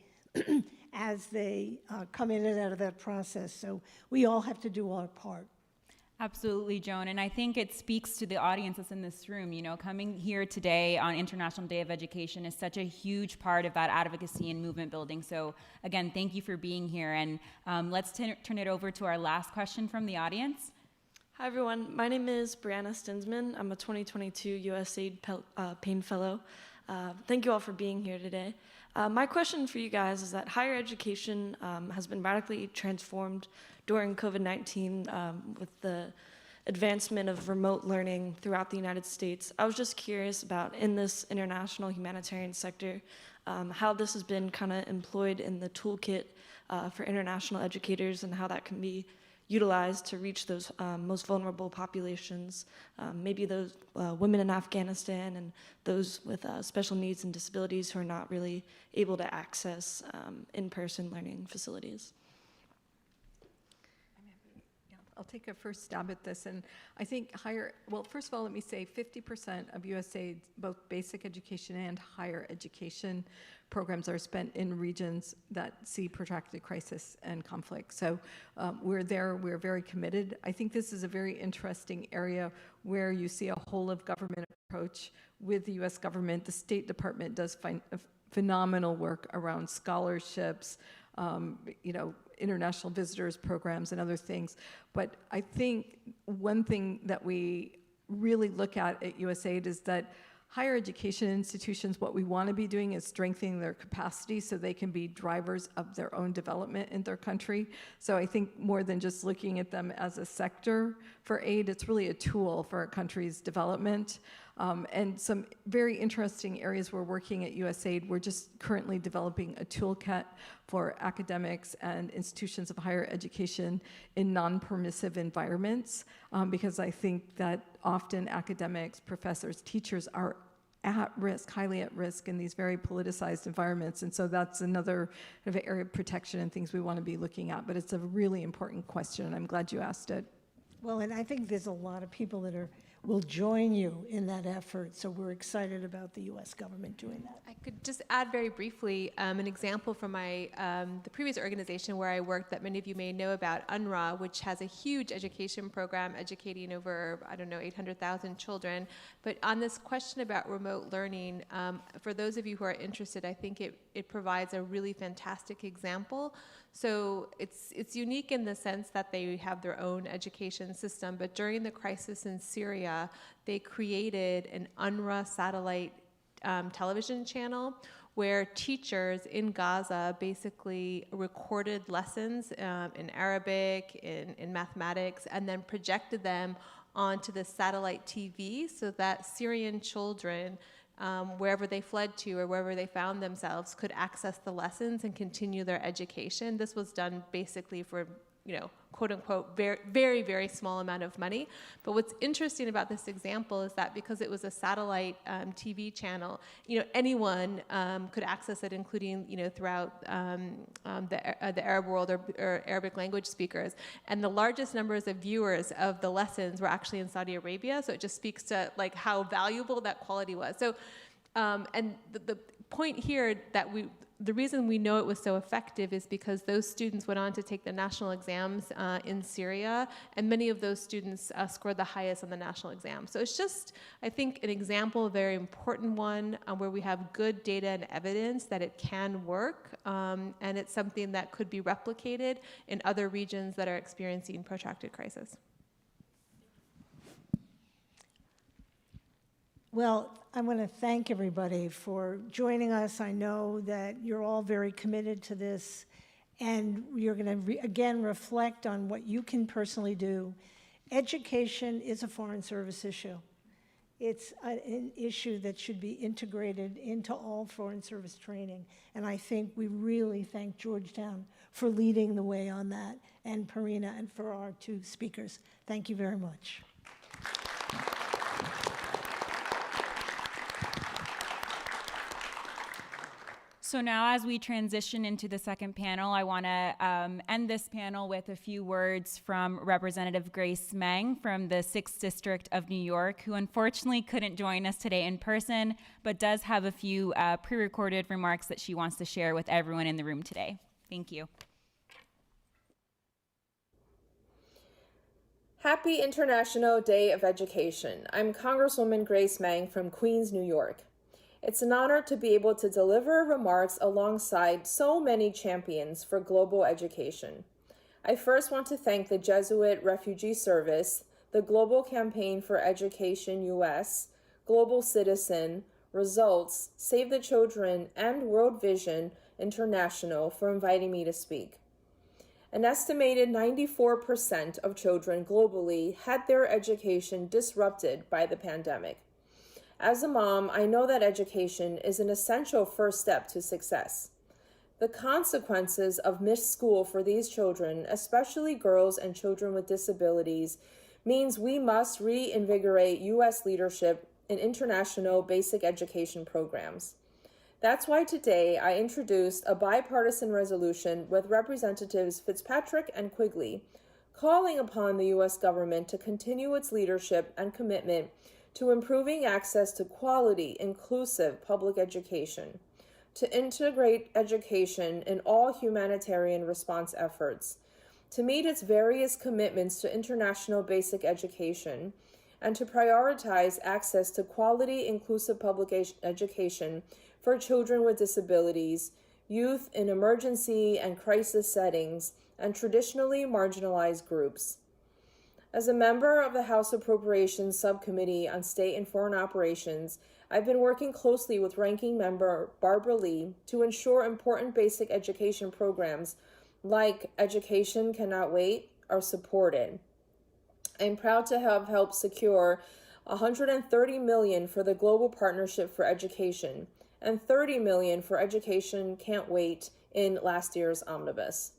as they come in and out of that process. So we all have to do our part. Absolutely, Joan. And I think it speaks to the audience that's in this room. Coming here today on International Day of Education is such a huge part of that advocacy and movement building. So again, thank you for being here. And let's turn it over to our last question from the audience. Hi, everyone. My name is Brianna Stinsman. I'm a 2022 USAID Payne Fellow. Thank you all for being here today. My question for you guys is that higher education has been radically transformed during COVID-19 with the advancement of remote learning throughout the United States. I was just curious about, in this international humanitarian sector, how this has been kind of employed in the toolkit for international educators, and how that can be utilized to reach those most vulnerable populations, maybe those women in Afghanistan and those with special needs and disabilities who are not really able to access in-person learning facilities. I'll take a first stab at this, and I think first of all, let me say 50% of USAID's both basic education and higher education programs are spent in regions that see protracted crisis and conflict. So we're very committed. I think this is a very interesting area where you see a whole of government approach with the US government. The State Department does phenomenal work around scholarships, international visitors programs and other things. But I think one thing that we really look at USAID is that higher education institutions, what we want to be doing is strengthening their capacity so they can be drivers of their own development in their country. So I think more than just looking at them as a sector for aid, it's really a tool for a country's development. And some very interesting areas we're working at USAID. We're just currently developing a toolkit for academics and institutions of higher education in non-permissive environments, because I think that often academics, professors, teachers are at risk, highly at risk in these very politicized environments. And so that's another kind of area of protection and things we want to be looking at. But it's a really important question, and I'm glad you asked it. Well, and I think there's a lot of people that will join you in that effort, so we're excited about the U.S. government doing that. I could just add very briefly an example from my the previous organization where I worked that many of you may know about, UNRWA, which has a huge education program educating over, 800,000 children. But on this question about remote learning, for those of you who are interested, I think it provides a really fantastic example. So it's unique in the sense that they have their own education system, but during the crisis in Syria, they created an UNRWA satellite television channel where teachers in Gaza basically recorded lessons in Arabic, in mathematics, and then projected them onto the satellite TV so that Syrian children, wherever they fled to or wherever they found themselves, could access the lessons and continue their education. This was done basically for, quote unquote, very, very, very small amount of money. But what's interesting about this example is that because it was a satellite TV channel, anyone could access it, including, throughout the Arab world or Arabic language speakers. And the largest numbers of viewers of the lessons were actually in Saudi Arabia. So it just speaks to how valuable that quality was. So, and the point here the reason we know it was so effective is because those students went on to take the national exams in Syria, and many of those students scored the highest on the national exam. So it's just, I think, an example, a very important one, where we have good data and evidence that it can work, and it's something that could be replicated in other regions that are experiencing protracted crisis. Well, I want to thank everybody for joining us. I know that you're all very committed to this, and you're going to, again, reflect on what you can personally do. Education is a Foreign Service issue. It's an issue that should be integrated into all Foreign Service training, and I think we really thank Georgetown for leading the way on that, and Parina, and for our two speakers. Thank you very much. So now as we transition into the second panel, I want to end this panel with a few words from Representative Grace Meng from the 6th District of New York, who unfortunately couldn't join us today in person, but does have a few pre-recorded remarks that she wants to share with everyone in the room today. Thank you. Happy International Day of Education. I'm Congresswoman Grace Meng from Queens, New York. It's an honor to be able to deliver remarks alongside so many champions for global education. I first want to thank the Jesuit Refugee Service, the Global Campaign for Education US, Global Citizen, Results, Save the Children, and World Vision International for inviting me to speak. An estimated 94% of children globally had their education disrupted by the pandemic. As a mom, I know that education is an essential first step to success. The consequences of missed school for these children, especially girls and children with disabilities, means we must reinvigorate U.S. leadership in international basic education programs. That's why today I introduced a bipartisan resolution with Representatives Fitzpatrick and Quigley, calling upon the U.S. government to continue its leadership and commitment to improving access to quality, inclusive public education, to integrate education in all humanitarian response efforts, to meet its various commitments to international basic education, and to prioritize access to quality, inclusive public education for children with disabilities, youth in emergency and crisis settings, and traditionally marginalized groups. As a member of the House Appropriations Subcommittee on State and Foreign Operations, I've been working closely with Ranking Member Barbara Lee to ensure important basic education programs like Education Cannot Wait are supported. I'm proud to have helped secure $130 million for the Global Partnership for Education, and $30 million for Education Can't Wait in last year's omnibus.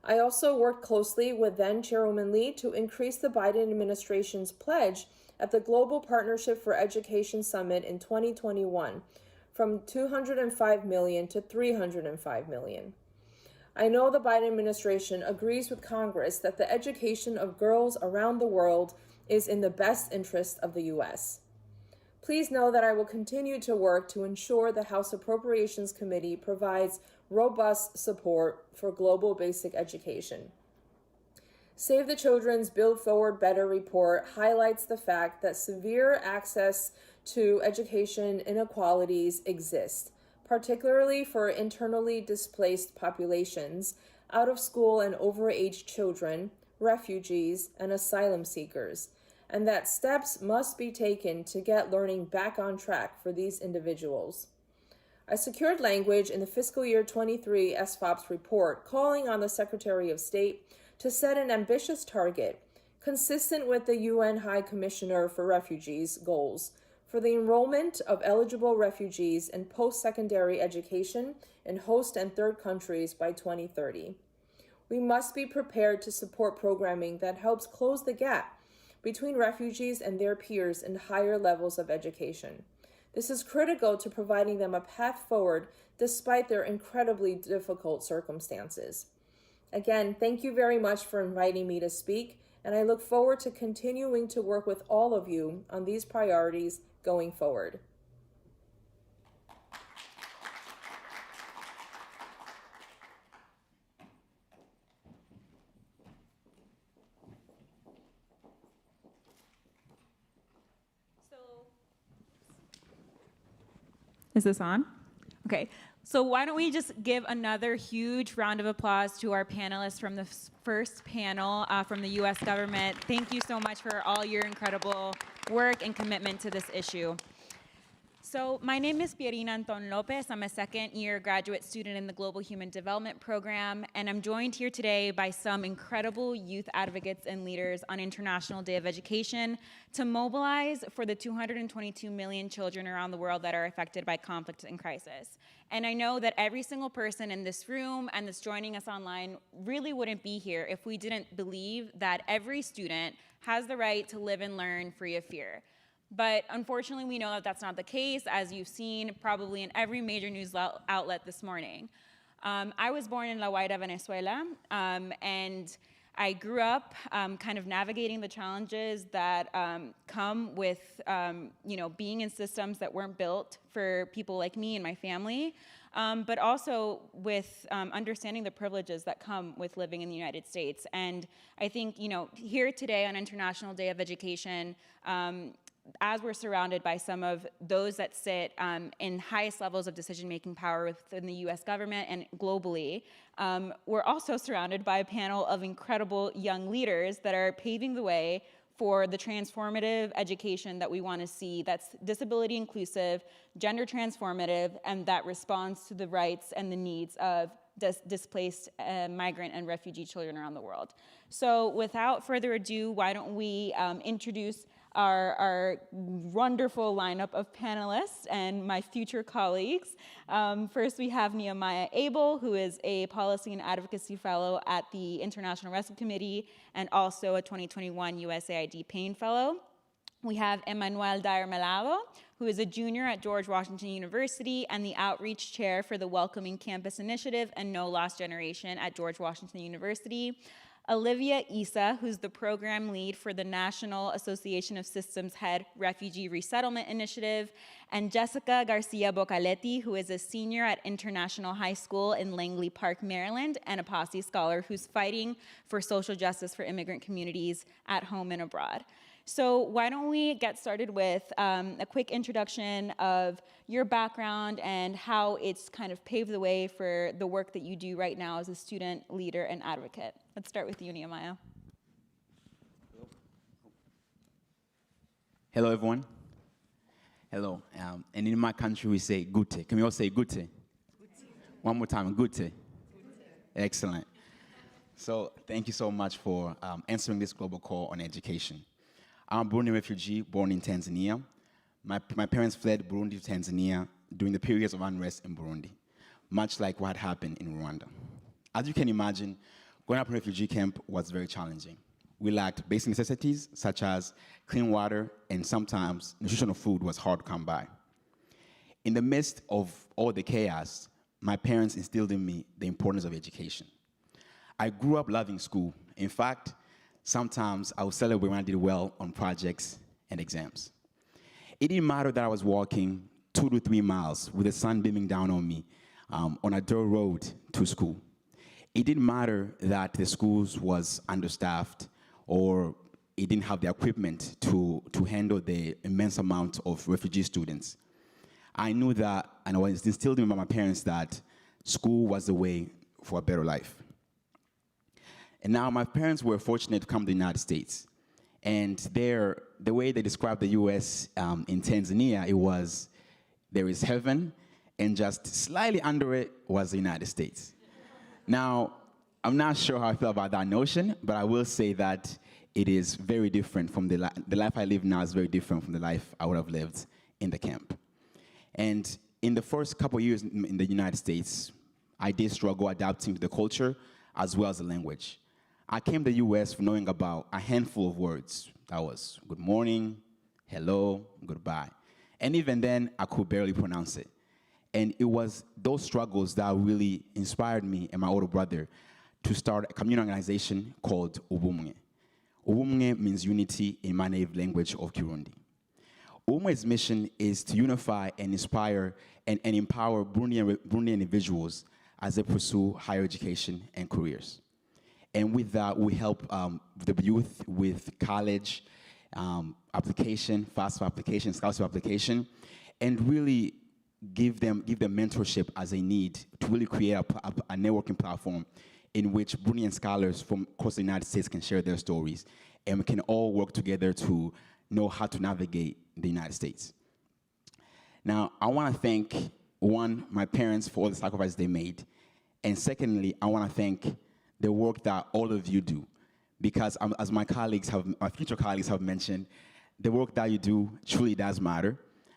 I also worked closely with then Chairwoman Lee to increase the Biden administration's pledge at the Global Partnership for Education Summit in 2021 from $205 million to $305 million. I know the Biden administration agrees with Congress that the education of girls around the world is in the best interest of the U.S. Please know that I will continue to work to ensure the House Appropriations Committee provides robust support for global basic education. Save the Children's Build Forward Better report highlights the fact that severe access to education inequalities exist, particularly for internally displaced populations, out-of-school and overage children, refugees, and asylum seekers, and that steps must be taken to get learning back on track for these individuals. I secured language in the fiscal year 23 SFOP's report calling on the Secretary of State to set an ambitious target, consistent with the UN High Commissioner for Refugees goals, for the enrollment of eligible refugees in post-secondary education in host and third countries by 2030. We must be prepared to support programming that helps close the gap between refugees and their peers in higher levels of education. This is critical to providing them a path forward despite their incredibly difficult circumstances. Again, thank you very much for inviting me to speak, and I look forward to continuing to work with all of you on these priorities going forward. Is this on? Okay, so why don't we just give another huge round of applause to our panelists from the first panel from the US government. Thank you so much for all your incredible work and commitment to this issue. So my name is Pierina Anton Lopez. I'm a second-year graduate student in the Global Human Development Program, and I'm joined here today by some incredible youth advocates and leaders on International Day of Education to mobilize for the 222 million children around the world that are affected by conflict and crisis. And I know that every single person in this room and that's joining us online really wouldn't be here if we didn't believe that every student has the right to live and learn free of fear. But unfortunately, we know that that's not the case, as you've seen probably in every major news outlet this morning. I was born in La Guaira, Venezuela, and I grew up kind of navigating the challenges that come with being in systems that weren't built for people like me and my family, but also with understanding the privileges that come with living in the United States. And I think, here today on International Day of Education, as we're surrounded by some of those that sit in highest levels of decision-making power within the US government and globally, we're also surrounded by a panel of incredible young leaders that are paving the way for the transformative education that we want to see, that's disability inclusive, gender transformative, and that responds to the rights and the needs of displaced migrant and refugee children around the world. So without further ado, why don't we introduce our wonderful lineup of panelists and my future colleagues. First, we have Nehemiah Abel, who is a Policy and Advocacy Fellow at the International Rescue Committee and also a 2021 USAID Payne Fellow. We have Emmanuel Dyer Melado, who is a junior at George Washington University and the Outreach Chair for the Welcoming Campus Initiative and No Lost Generation at George Washington University. Olivia Issa, who's the program lead for the National Association of Systems Head Refugee Resettlement Initiative, and Jessica Garcia Bocaletti, who is a senior at International High School in Langley Park, Maryland, and a Posse scholar who's fighting for social justice for immigrant communities at home and abroad. So why don't we get started with a quick introduction of your background and how it's kind of paved the way for the work that you do right now as a student, leader, and advocate. Let's start with you, Nehemiah. Hello, everyone. Hello. And in my country, we say gute. Can we all say gute? One more time, gute. Excellent. So thank you so much for answering this global call on education. I'm a Burundi refugee born in Tanzania. My parents fled Burundi to Tanzania during the periods of unrest in Burundi, much like what happened in Rwanda. As you can imagine, growing up in a refugee camp was very challenging. We lacked basic necessities such as clean water, and sometimes nutritional food was hard to come by. In the midst of all the chaos, my parents instilled in me the importance of education. I grew up loving school. In fact, sometimes I would celebrate when I did well on projects and exams. It didn't matter that I was walking 2 to 3 miles with the sun beaming down on me on a dirt road to school. It didn't matter that the schools was understaffed or it didn't have the equipment to handle the immense amount of refugee students. I knew that, and it was instilled in me by my parents, that school was the way for a better life. And now my parents were fortunate to come to the United States. And there, the way they described the US in Tanzania, it was, there is heaven, and just slightly under it was the United States. Now, I'm not sure how I feel about that notion, but I will say that it is very different from the life I live now is very different from the life I would have lived in the camp. And in the first couple of years in the United States, I did struggle adapting to the culture as well as the language. I came to the US knowing about a handful of words. That was good morning, hello, goodbye. And even then, I could barely pronounce it. And it was those struggles that really inspired me and my older brother to start a community organization called Ubumwe. Ubumwe means unity in my native language of Kirundi. Ubumwe's mission is to unify and inspire and empower Burundian individuals as they pursue higher education and careers. And with that, we help the youth with college application, FAFSA application, scholarship application, and really give them mentorship as they need to really create a networking platform in which Burundian scholars from across the United States can share their stories, and we can all work together to know how to navigate the United States. Now, I want to thank, one, my parents for all the sacrifices they made, and secondly, I want to thank the work that all of you do, because as my future colleagues have mentioned, the work that you do truly does matter.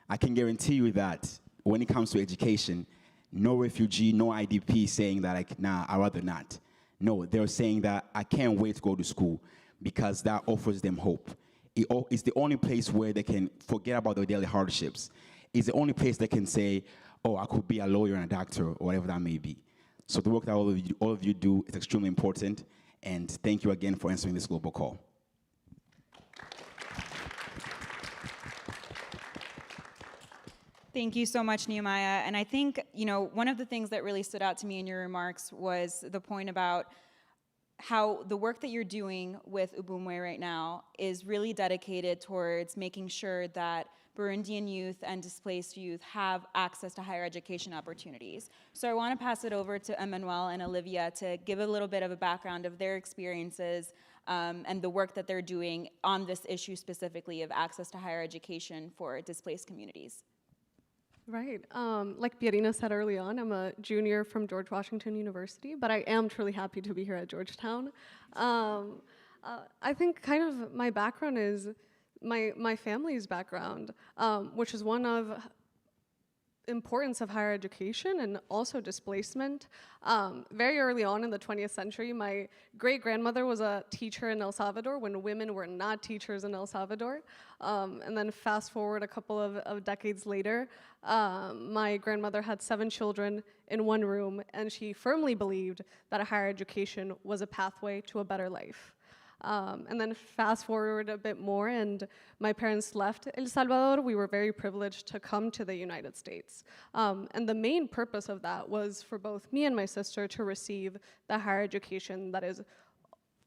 I can guarantee you that when it comes to education, no refugee, no IDP saying that, like, nah, I'd rather not. No, they're saying that I can't wait to go to school because that offers them hope. It's the only place where they can forget about their daily hardships. It's the only place they can say, oh, I could be a lawyer and a doctor, or whatever that may be. So the work that all of you do is extremely important, and thank you again for answering this global call. Thank you so much, Nehemiah. And I think, one of the things that really stood out to me in your remarks was the point about how the work that you're doing with Ubumwe right now is really dedicated towards making sure that Burundian youth and displaced youth have access to higher education opportunities. So I want to pass it over to Emmanuel and Olivia to give a little bit of a background of their experiences and the work that they're doing on this issue specifically of access to higher education for displaced communities. Right. Like Pierina said early on, I'm a junior from George Washington University, but I am truly happy to be here at Georgetown. I think kind of my background is my family's background, which is one of importance of higher education and also displacement. Very early on in the 20th century, my great-grandmother was a teacher in El Salvador when women were not teachers in El Salvador. And then fast forward a couple of decades later, my grandmother had 7 children in one room, and she firmly believed that a higher education was a pathway to a better life. And then fast forward a bit more, and my parents left El Salvador. We were very privileged to come to the United States. And the main purpose of that was for both me and my sister to receive the higher education that is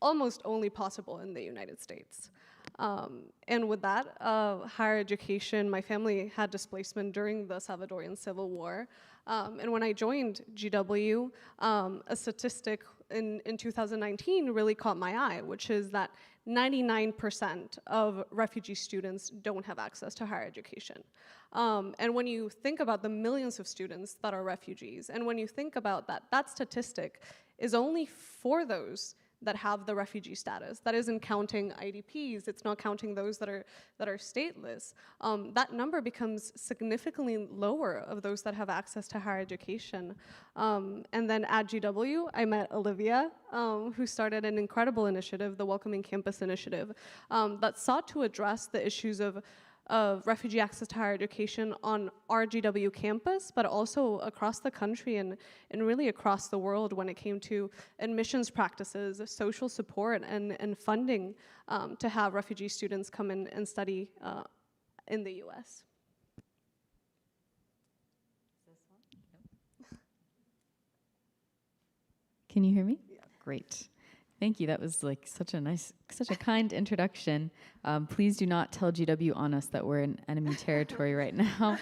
almost only possible in the United States. And with that, higher education, my family had displacement during the Salvadorian Civil War. And when I joined GW, a statistic in 2019 really caught my eye, which is that 99% of refugee students don't have access to higher education. And when you think about the millions of students that are refugees, and when you think about that statistic is only for those that have the refugee status. That isn't counting IDPs. It's not counting those that are stateless. That number becomes significantly lower of those that have access to higher education. And then at GW, I met Olivia, who started an incredible initiative, the Welcoming Campus Initiative, that sought to address the issues of refugee access to higher education on our GW campus, but also across the country and really across the world when it came to admissions practices, social support, and funding to have refugee students come in and study in the US. Can you hear me? Yeah. Great. Thank you. That was like such a kind introduction. Please do not tell GW on us that we're in enemy territory right now.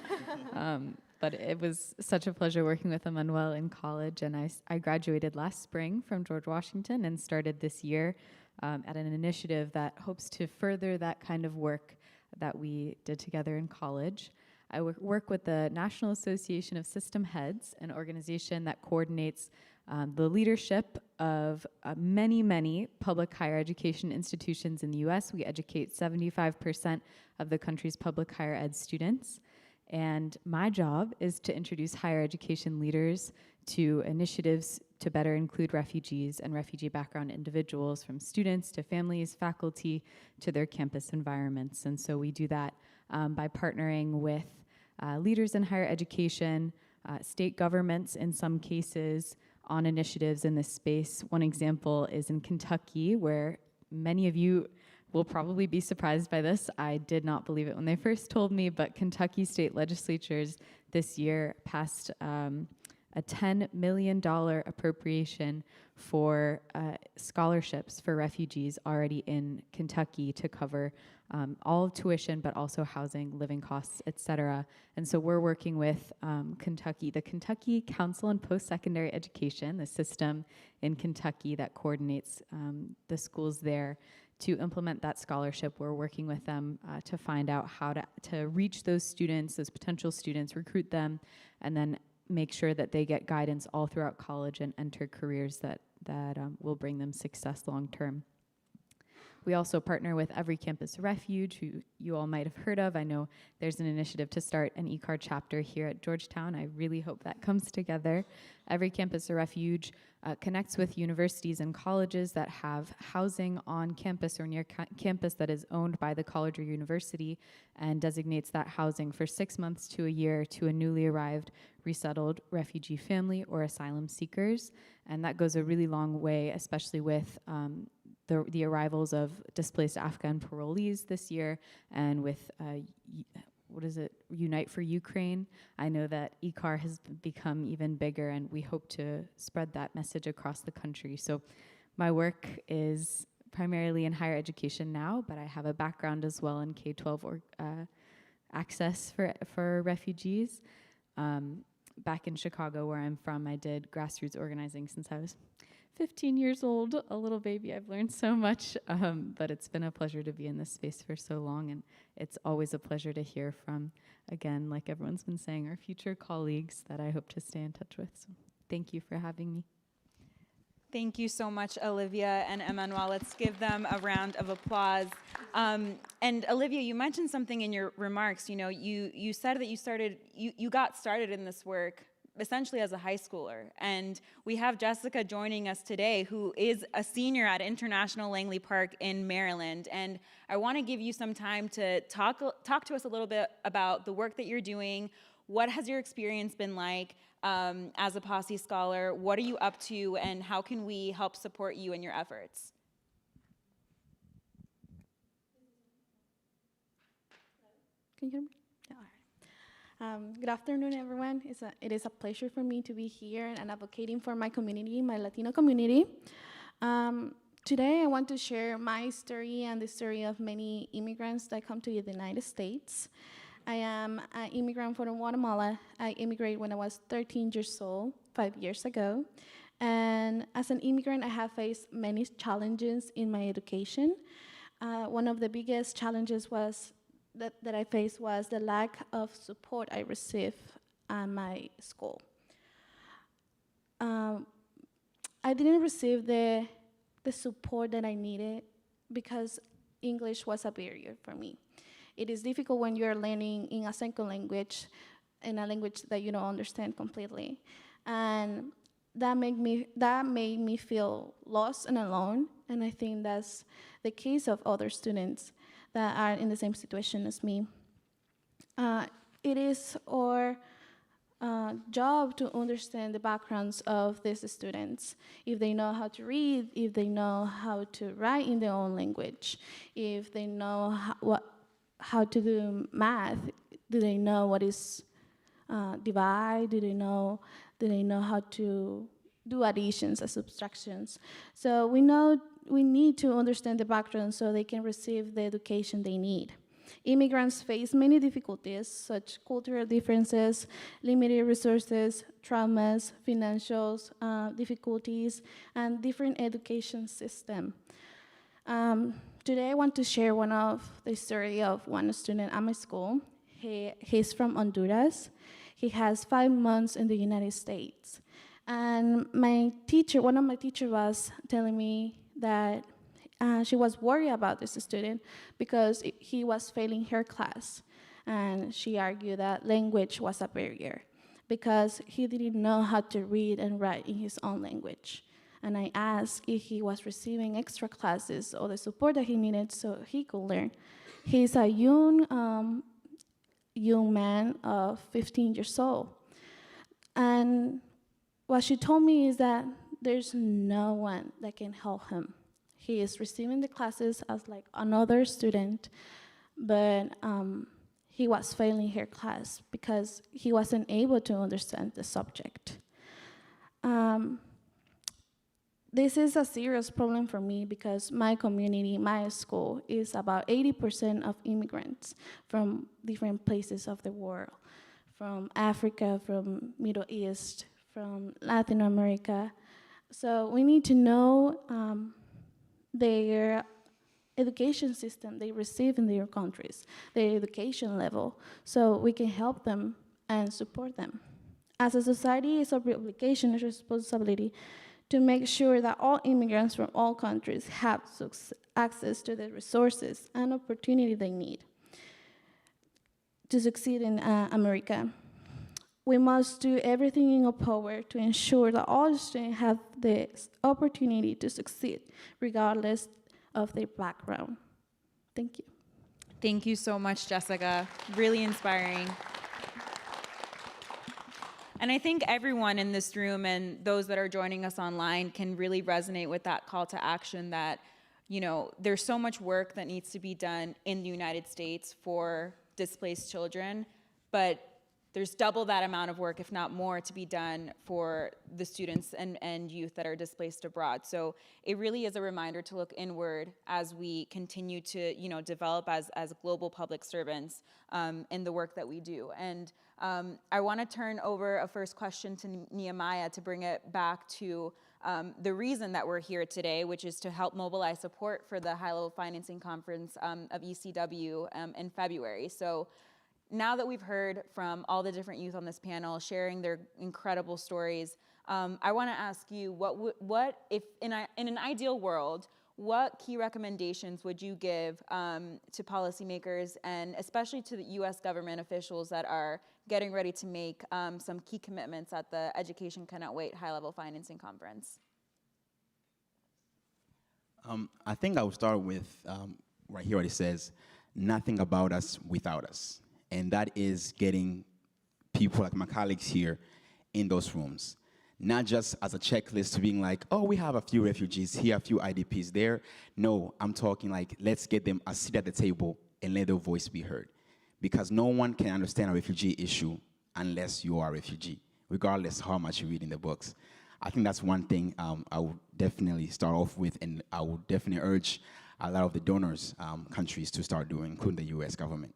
But it was such a pleasure working with Emmanuel in college, and I graduated last spring from George Washington and started this year at an initiative that hopes to further that kind of work that we did together in college. I work with the National Association of System Heads, an organization that coordinates the leadership of many public higher education institutions in the US. We educate 75% of the country's public higher ed students. And my job is to introduce higher education leaders to initiatives to better include refugees and refugee background individuals, from students to families, faculty, to their campus environments. And so we do that by partnering with leaders in higher education, state governments in some cases, on initiatives in this space. One example is in Kentucky, where many of you will probably be surprised by this. I did not believe it when they first told me, but Kentucky state legislatures this year passed a $10 million appropriation for scholarships for refugees already in Kentucky to cover all of tuition, but also housing, living costs, et cetera. And so we're working with the Kentucky Council on Post-Secondary Education, the system in Kentucky that coordinates the schools there to implement that scholarship. We're working with them to find out how to reach those students, those potential students, recruit them, and then make sure that they get guidance all throughout college and enter careers that will bring them success long term. We also partner with Every Campus Refuge, who you all might have heard of. I know there's an initiative to start an ECAR chapter here at Georgetown. I really hope that comes together. Every Campus Refuge connects with universities and colleges that have housing on campus or near campus that is owned by the college or university, and designates that housing for 6 months to a year to a newly arrived resettled refugee family or asylum seekers. And that goes a really long way, especially with the arrivals of displaced Afghan parolees this year, and with Unite for Ukraine. I know that ECAR has become even bigger, and we hope to spread that message across the country. So my work is primarily in higher education now, but I have a background as well in K-12 access for refugees. Back in Chicago, where I'm from, I did grassroots organizing since I was 15 years old, a little baby. I've learned so much, but it's been a pleasure to be in this space for so long, and it's always a pleasure to hear from, again, like everyone's been saying, our future colleagues that I hope to stay in touch with. So thank you for having me. Thank you so much, Olivia and Emmanuel. Let's give them a round of applause. And Olivia, you mentioned something in your remarks. You know, you said that you got started in this work essentially as a high schooler. And we have Jessica joining us today, who is a senior at International Langley Park in Maryland. And I want to give you some time to talk to us a little bit about the work that you're doing. What has your experience been like as a Posse Scholar? What are you up to, and how can we help support you in your efforts? Can you hear me? Yeah, all right. Good afternoon, everyone. It is a pleasure for me to be here and advocating for my community, my Latino community. Today, I want to share my story and the story of many immigrants that come to the United States. I am an immigrant from Guatemala. I immigrated when I was 13 years old, 5 years ago. And as an immigrant, I have faced many challenges in my education. One of the biggest challenges that I faced was the lack of support I received at my school. I didn't receive the the support that I needed because English was a barrier for me. It is difficult when you're learning in a second language, in a language that you don't understand completely. And that made me feel lost and alone, and I think that's the case of other students that are in the same situation as me. It is our job to understand the backgrounds of these students, if they know how to read, if they know how to write in their own language, if they know how to do math, do they know what is divide, do they know how to do additions and subtractions. So we need to understand the background so they can receive the education they need. Immigrants face many difficulties, such cultural differences, limited resources, traumas, financial difficulties, and different education system. Today I want to share one of the story of one student at my school. He's from Honduras. He has 5 months in the United States. And one of my teachers was telling me that she was worried about this student because he was failing her class. And she argued that language was a barrier because he didn't know how to read and write in his own language. And I asked if he was receiving extra classes or the support that he needed so he could learn. He's a young man of 15 years old. And what she told me is that there's no one that can help him. He is receiving the classes as like another student, but he was failing her class because he wasn't able to understand the subject. This is a serious problem for me because my community, my school, is about 80% of immigrants from different places of the world, from Africa, from Middle East, from Latin America. So we need to know their education system they receive in their countries, their education level, so we can help them and support them. As a society, it's our obligation and responsibility to make sure that all immigrants from all countries have access to the resources and opportunity they need to succeed in America. We must do everything in our power to ensure that all students have the opportunity to succeed, regardless of their background. Thank you. Thank you so much, Jessica. Really inspiring. And I think everyone in this room and those that are joining us online can really resonate with that call to action that, there's so much work that needs to be done in the United States for displaced children, but there's double that amount of work, if not more, to be done for the students and youth that are displaced abroad. So it really is a reminder to look inward as we continue to, develop as global public servants in the work that we do. And I want to turn over a first question to Nehemiah to bring it back to the reason that we're here today, which is to help mobilize support for the high-level financing conference of ECW in February. So now that we've heard from all the different youth on this panel sharing their incredible stories, I want to ask you, what if in an ideal world, what key recommendations would you give to policymakers and especially to the U.S. government officials that are getting ready to make some key commitments at the Education Cannot Wait high-level financing conference? I think I will start with right here what it says, nothing about us without us. And that is getting people like my colleagues here in those rooms. Not just as a checklist to being like, oh, we have a few refugees here, a few IDPs there. No, I'm talking like, let's get them a seat at the table and let their voice be heard. Because no one can understand a refugee issue unless you are a refugee, regardless how much you read in the books. I think that's one thing I would definitely start off with, and I would definitely urge a lot of the donors countries to start doing, including the US government.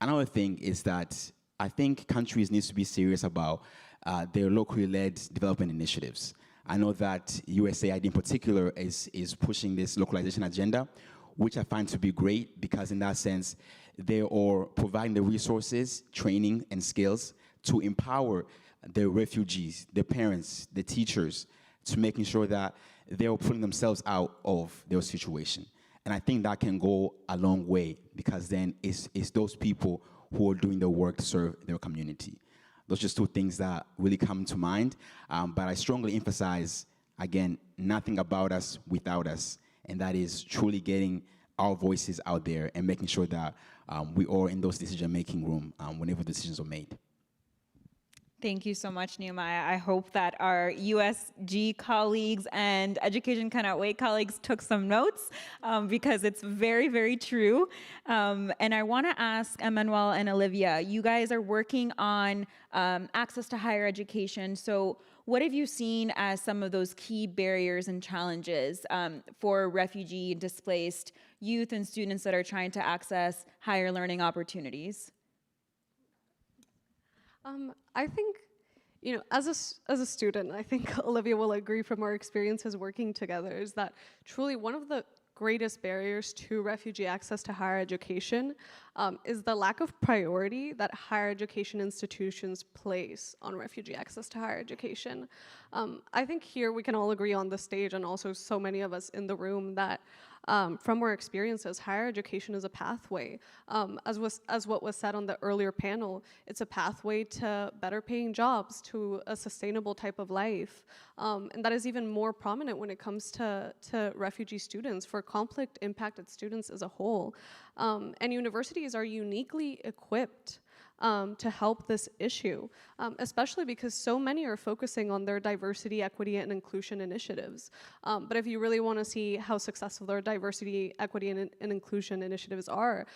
Another thing is that I think countries need to be serious about their locally led development initiatives. I know that USAID in particular is pushing this localization agenda, which I find to be great because in that sense, they are providing the resources, training, and skills to empower the refugees, the parents, the teachers, to making sure that they're pulling themselves out of their situation. And I think that can go a long way, because then it's those people who are doing the work to serve their community. Those are just two things that really come to mind. But I strongly emphasize, again, nothing about us without us. And that is truly getting our voices out there and making sure that we are in those decision-making room whenever decisions are made. Thank you so much, Nehemiah. I hope that our USG colleagues and Education Cannot Wait colleagues took some notes, because it's very, very true. And I want to ask Emmanuel and Olivia, you guys are working on access to higher education. So what have you seen as some of those key barriers and challenges for refugee and displaced youth and students that are trying to access higher learning opportunities? I think, as a student, I think Olivia will agree from our experiences working together, is that truly one of the greatest barriers to refugee access to higher education is the lack of priority that higher education institutions place on refugee access to higher education. I think here we can all agree on the stage, and also so many of us in the room, that from our experiences, higher education is a pathway. As what was said on the earlier panel, it's a pathway to better paying jobs, to a sustainable type of life. And that is even more prominent when it comes to refugee students, for conflict impacted students as a whole. And universities are uniquely equipped to help this issue, especially because so many are focusing on their diversity, equity, and inclusion initiatives. But if you really want to see how successful their diversity, equity, and inclusion initiatives are,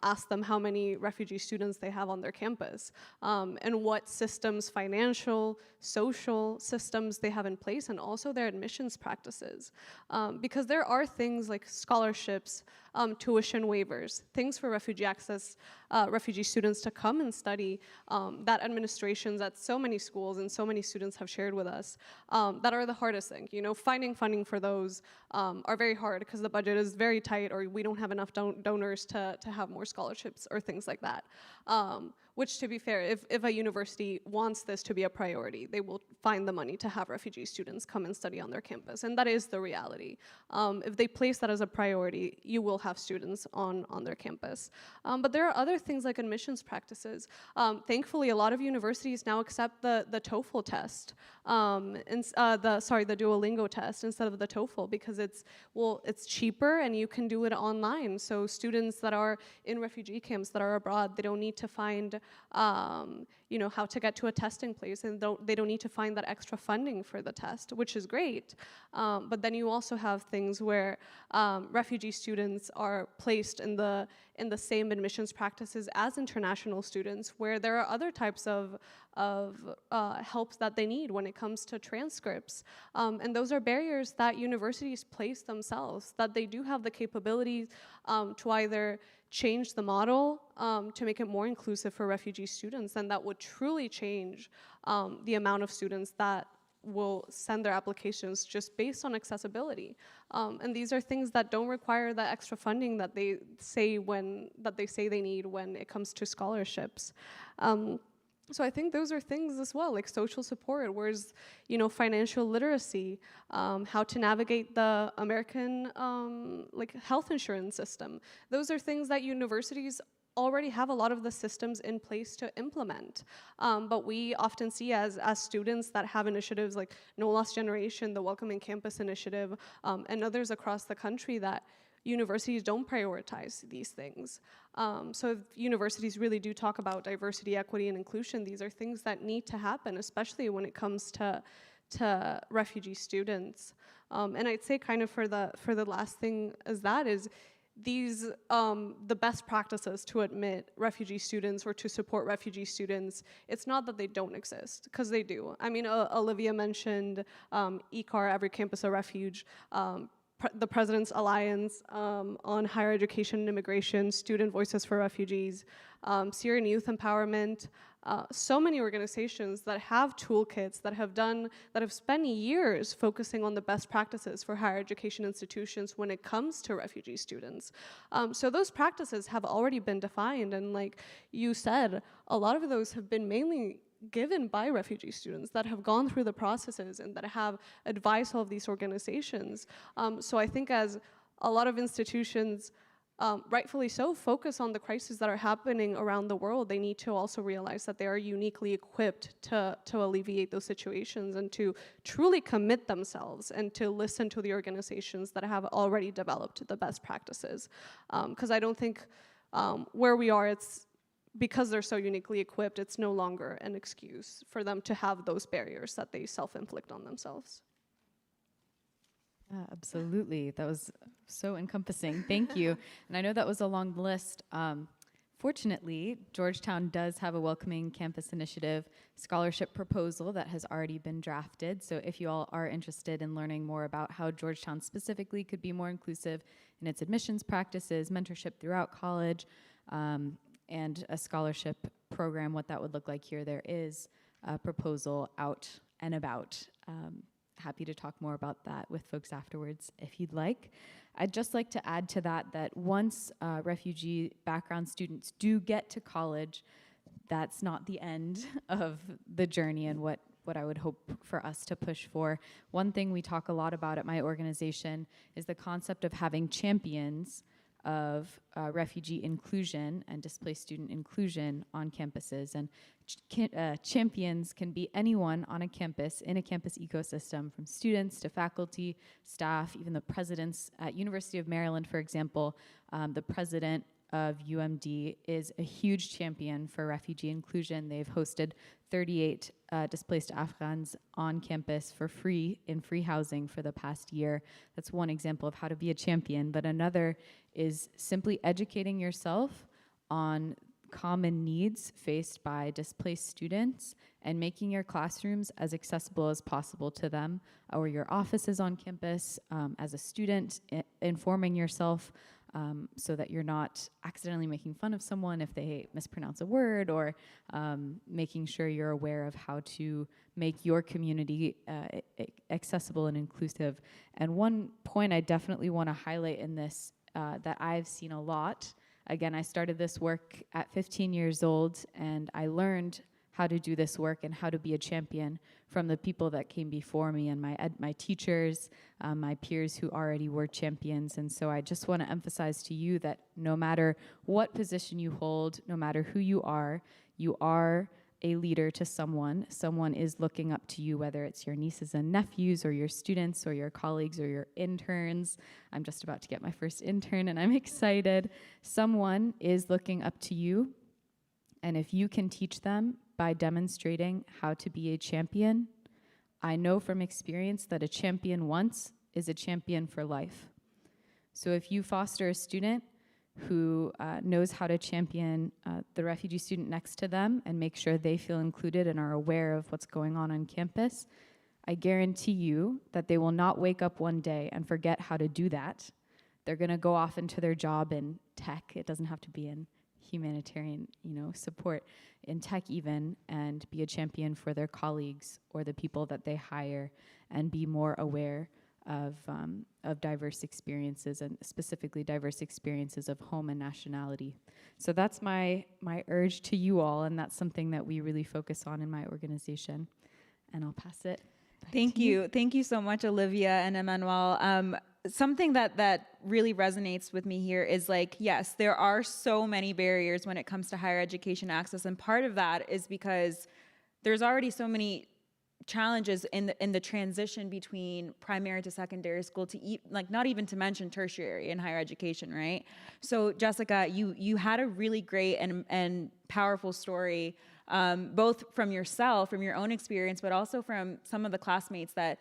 ask them how many refugee students they have on their campus, and what systems, financial, social systems they have in place, and also their admissions practices. Because there are things like scholarships, tuition waivers, things for refugee access, refugee students to come and study, that administrations at so many schools and so many students have shared with us, that are the hardest thing. Finding funding for those are very hard, because the budget is very tight, or we don't have enough donors to have more scholarships or things like that. Which, to be fair, if a university wants this to be a priority, they will find the money to have refugee students come and study on their campus, and that is the reality. If they place that as a priority, you will have students on their campus. But there are other things like admissions practices. Thankfully, a lot of universities now accept the TOEFL test, the Duolingo test instead of the TOEFL, because it's cheaper and you can do it online. So students that are in refugee camps that are abroad, they don't need to find how to get to a testing place, and they don't need to find that extra funding for the test, which is great. But then you also have things where refugee students are placed in the same admissions practices as international students, where there are other types of help that they need when it comes to transcripts. And those are barriers that universities place themselves, that they do have the capabilities to either change the model to make it more inclusive for refugee students, and that would truly change the amount of students that will send their applications just based on accessibility. And these are things that don't require the extra funding that they say they need when it comes to scholarships. So I think those are things as well, like social support, whereas, financial literacy, how to navigate the American health insurance system. Those are things that universities already have a lot of the systems in place to implement. But we often see as students that have initiatives like No Lost Generation, the Welcoming Campus Initiative, and others across the country, that universities don't prioritize these things. So if universities really do talk about diversity, equity, and inclusion, these are things that need to happen, especially when it comes to refugee students. And I'd say kind of for the last thing is these, the best practices to admit refugee students or to support refugee students, it's not that they don't exist, because they do. I mean, Olivia mentioned ECAR, Every Campus a Refuge, the President's Alliance on Higher Education and Immigration, Student Voices for Refugees, Syrian Youth Empowerment, so many organizations that have toolkits, that have spent years focusing on the best practices for higher education institutions when it comes to refugee students. So those practices have already been defined, and like you said, a lot of those have been mainly given by refugee students that have gone through the processes and that have advised all of these organizations. So I think as a lot of institutions, rightfully so, focus on the crises that are happening around the world, they need to also realize that they are uniquely equipped to alleviate those situations and to truly commit themselves and to listen to the organizations that have already developed the best practices. Because I don't think where we are, it's because they're so uniquely equipped, it's no longer an excuse for them to have those barriers that they self-inflict on themselves. Absolutely. That was so encompassing. Thank you. And I know that was a long list. Fortunately, Georgetown does have a Welcoming Campus Initiative scholarship proposal that has already been drafted. So if you all are interested in learning more about how Georgetown specifically could be more inclusive in its admissions practices, mentorship throughout college, and a scholarship program, what that would look like here, there is a proposal out and about. Happy to talk more about that with folks afterwards if you'd like. I'd just like to add to that that once refugee background students do get to college, that's not the end of the journey and what I would hope for us to push for. One thing we talk a lot about at my organization is the concept of having champions of refugee inclusion and displaced student inclusion on campuses. And champions can be anyone on a campus, in a campus ecosystem, from students to faculty, staff, even the presidents. At University of Maryland, for example, the president of UMD is a huge champion for refugee inclusion. They've hosted 38 displaced Afghans on campus for free, in free housing for the past year. That's one example of how to be a champion, but another is simply educating yourself on common needs faced by displaced students and making your classrooms as accessible as possible to them, or your offices on campus as a student, informing yourself so that you're not accidentally making fun of someone if they mispronounce a word, or making sure you're aware of how to make your community accessible and inclusive. And one point I definitely want to highlight in this that I've seen a lot. Again, I started this work at 15 years old, and I learned how to do this work and how to be a champion from the people that came before me and my teachers, my peers who already were champions. And so I just want to emphasize to you that no matter what position you hold, no matter who you are a leader to someone. Someone is looking up to you, whether it's your nieces and nephews or your students or your colleagues or your interns. I'm just about to get my first intern and I'm excited. Someone is looking up to you, and if you can teach them by demonstrating how to be a champion, I know from experience that a champion once is a champion for life. So if you foster a student who knows how to champion the refugee student next to them and make sure they feel included and are aware of what's going on campus, I guarantee you that they will not wake up one day and forget how to do that. They're gonna go off into their job in tech. It doesn't have to be in humanitarian, support, in tech even, and be a champion for their colleagues or the people that they hire, and be more aware of diverse experiences, and specifically diverse experiences of home and nationality. So that's my urge to you all, and that's something that we really focus on in my organization. And I'll pass it. Thank you. Thank you so much, Olivia and Emmanuel. Something that really resonates with me here is yes, there are so many barriers when it comes to higher education access, and part of that is because there's already so many challenges in the transition between primary to secondary school, to not even to mention tertiary and higher education, right? So Jessica, you had a really great and powerful story, both from yourself, from your own experience, but also from some of the classmates that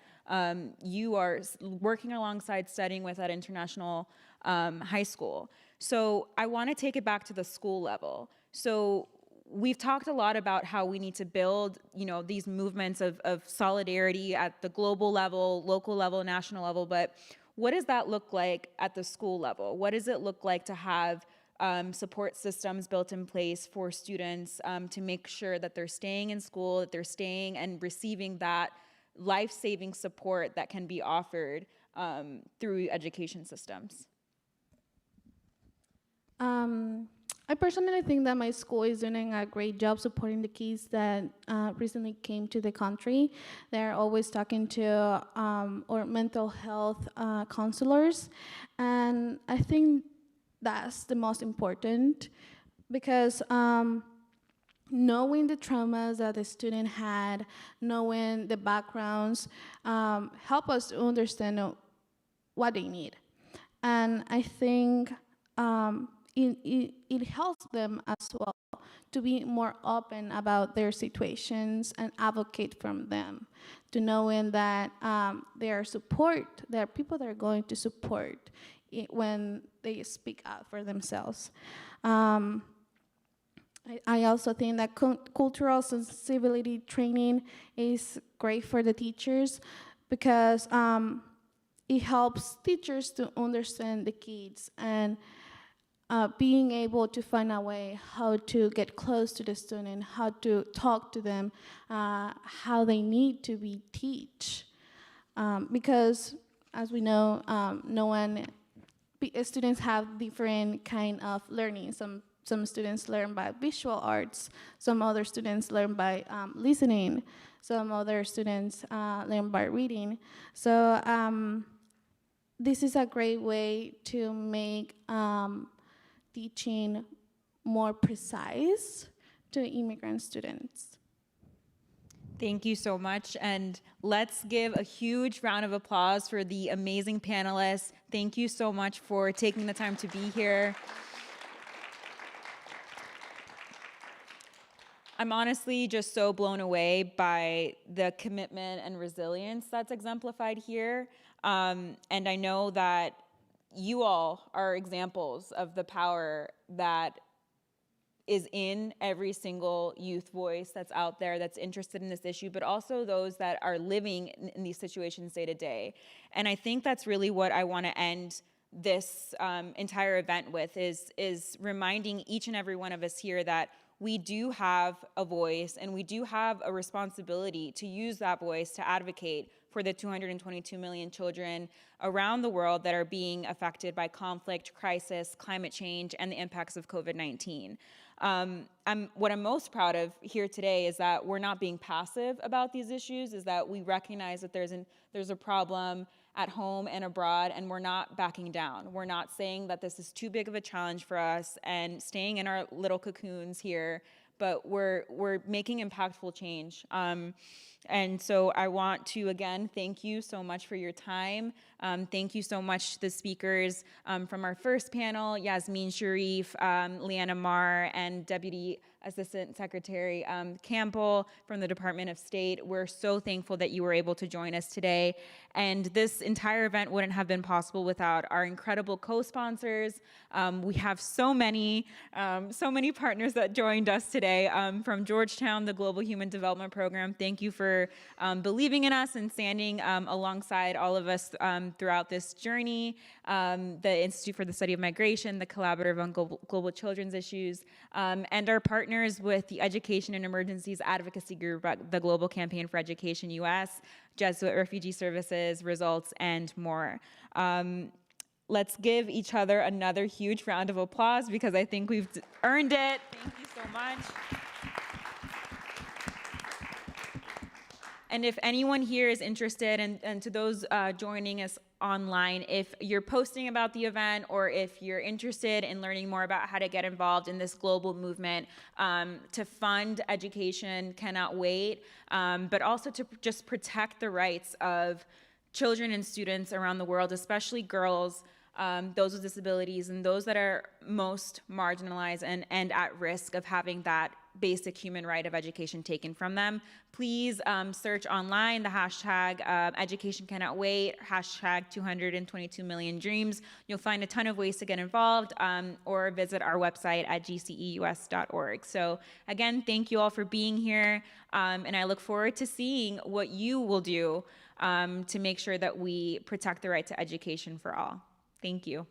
you are working alongside, studying with at International High School. So I want to take it back to the school level. So we've talked a lot about how we need to build, these movements of solidarity at the global level, local level, national level, but what does that look like at the school level? What does it look like to have support systems built in place for students to make sure that they're staying in school, that they're staying and receiving that life-saving support that can be offered through education systems? I personally think that my school is doing a great job supporting the kids that recently came to the country. They're always talking to our mental health counselors, and I think that's the most important because knowing the traumas that the student had, knowing the backgrounds, help us to understand what they need. And I think it helps them as well to be more open about their situations and advocate from them, to knowing that there are people that are going to support when they speak out for themselves. I also think that cultural sensibility training is great for the teachers because it helps teachers to understand the kids and being able to find a way how to get close to the student, how to talk to them, how they need to be taught. Because as we know, students have different kind of learning. Some students learn by visual arts, some other students learn by listening, some other students learn by reading. So this is a great way to make teaching more precise to immigrant students. Thank you so much, and let's give a huge round of applause for the amazing panelists. Thank you so much for taking the time to be here. I'm honestly just so blown away by the commitment and resilience that's exemplified here. And I know that you all are examples of the power that is in every single youth voice that's out there that's interested in this issue, but also those that are living in these situations day to day. And I think that's really what I want to end this entire event with is reminding each and every one of us here that we do have a voice and we do have a responsibility to use that voice to advocate for the 222 million children around the world that are being affected by conflict, crisis, climate change, and the impacts of COVID-19. What I'm most proud of here today is that we're not being passive about these issues, is that we recognize that there's a problem at home and abroad, and we're not backing down. We're not saying that this is too big of a challenge for us and staying in our little cocoons here, but we're making impactful change. And so I want to, again, thank you so much for your time. Thank you so much to the speakers from our first panel, Yasmine, Sherif, LeAnna, Marr, and Deputy Assistant Secretary Campbell from the Department of State. We're so thankful that you were able to join us today. And this entire event wouldn't have been possible without our incredible co-sponsors. We have so many partners that joined us today. From Georgetown, the Global Human Development Program, thank you for believing in us and standing alongside all of us throughout this journey. The Institute for the Study of Migration, the Collaborative on Global Children's Issues, and our partners with the Education and Emergencies Advocacy Group, the Global Campaign for Education US, Jesuit Refugee Services, Results, and more. Let's give each other another huge round of applause because I think we've earned it. Thank you so much. And if anyone here is interested, and to those joining us online, if you're posting about the event or if you're interested in learning more about how to get involved in this global movement to fund education cannot wait, but also to just protect the rights of children and students around the world, especially girls, those with disabilities, and those that are most marginalized and at risk of having that basic human right of education taken from them. Please search online the hashtag Education Cannot Wait, hashtag 222 million dreams. You'll find a ton of ways to get involved or visit our website at gceus.org. So again, thank you all for being here, and I look forward to seeing what you will do to make sure that we protect the right to education for all. Thank you.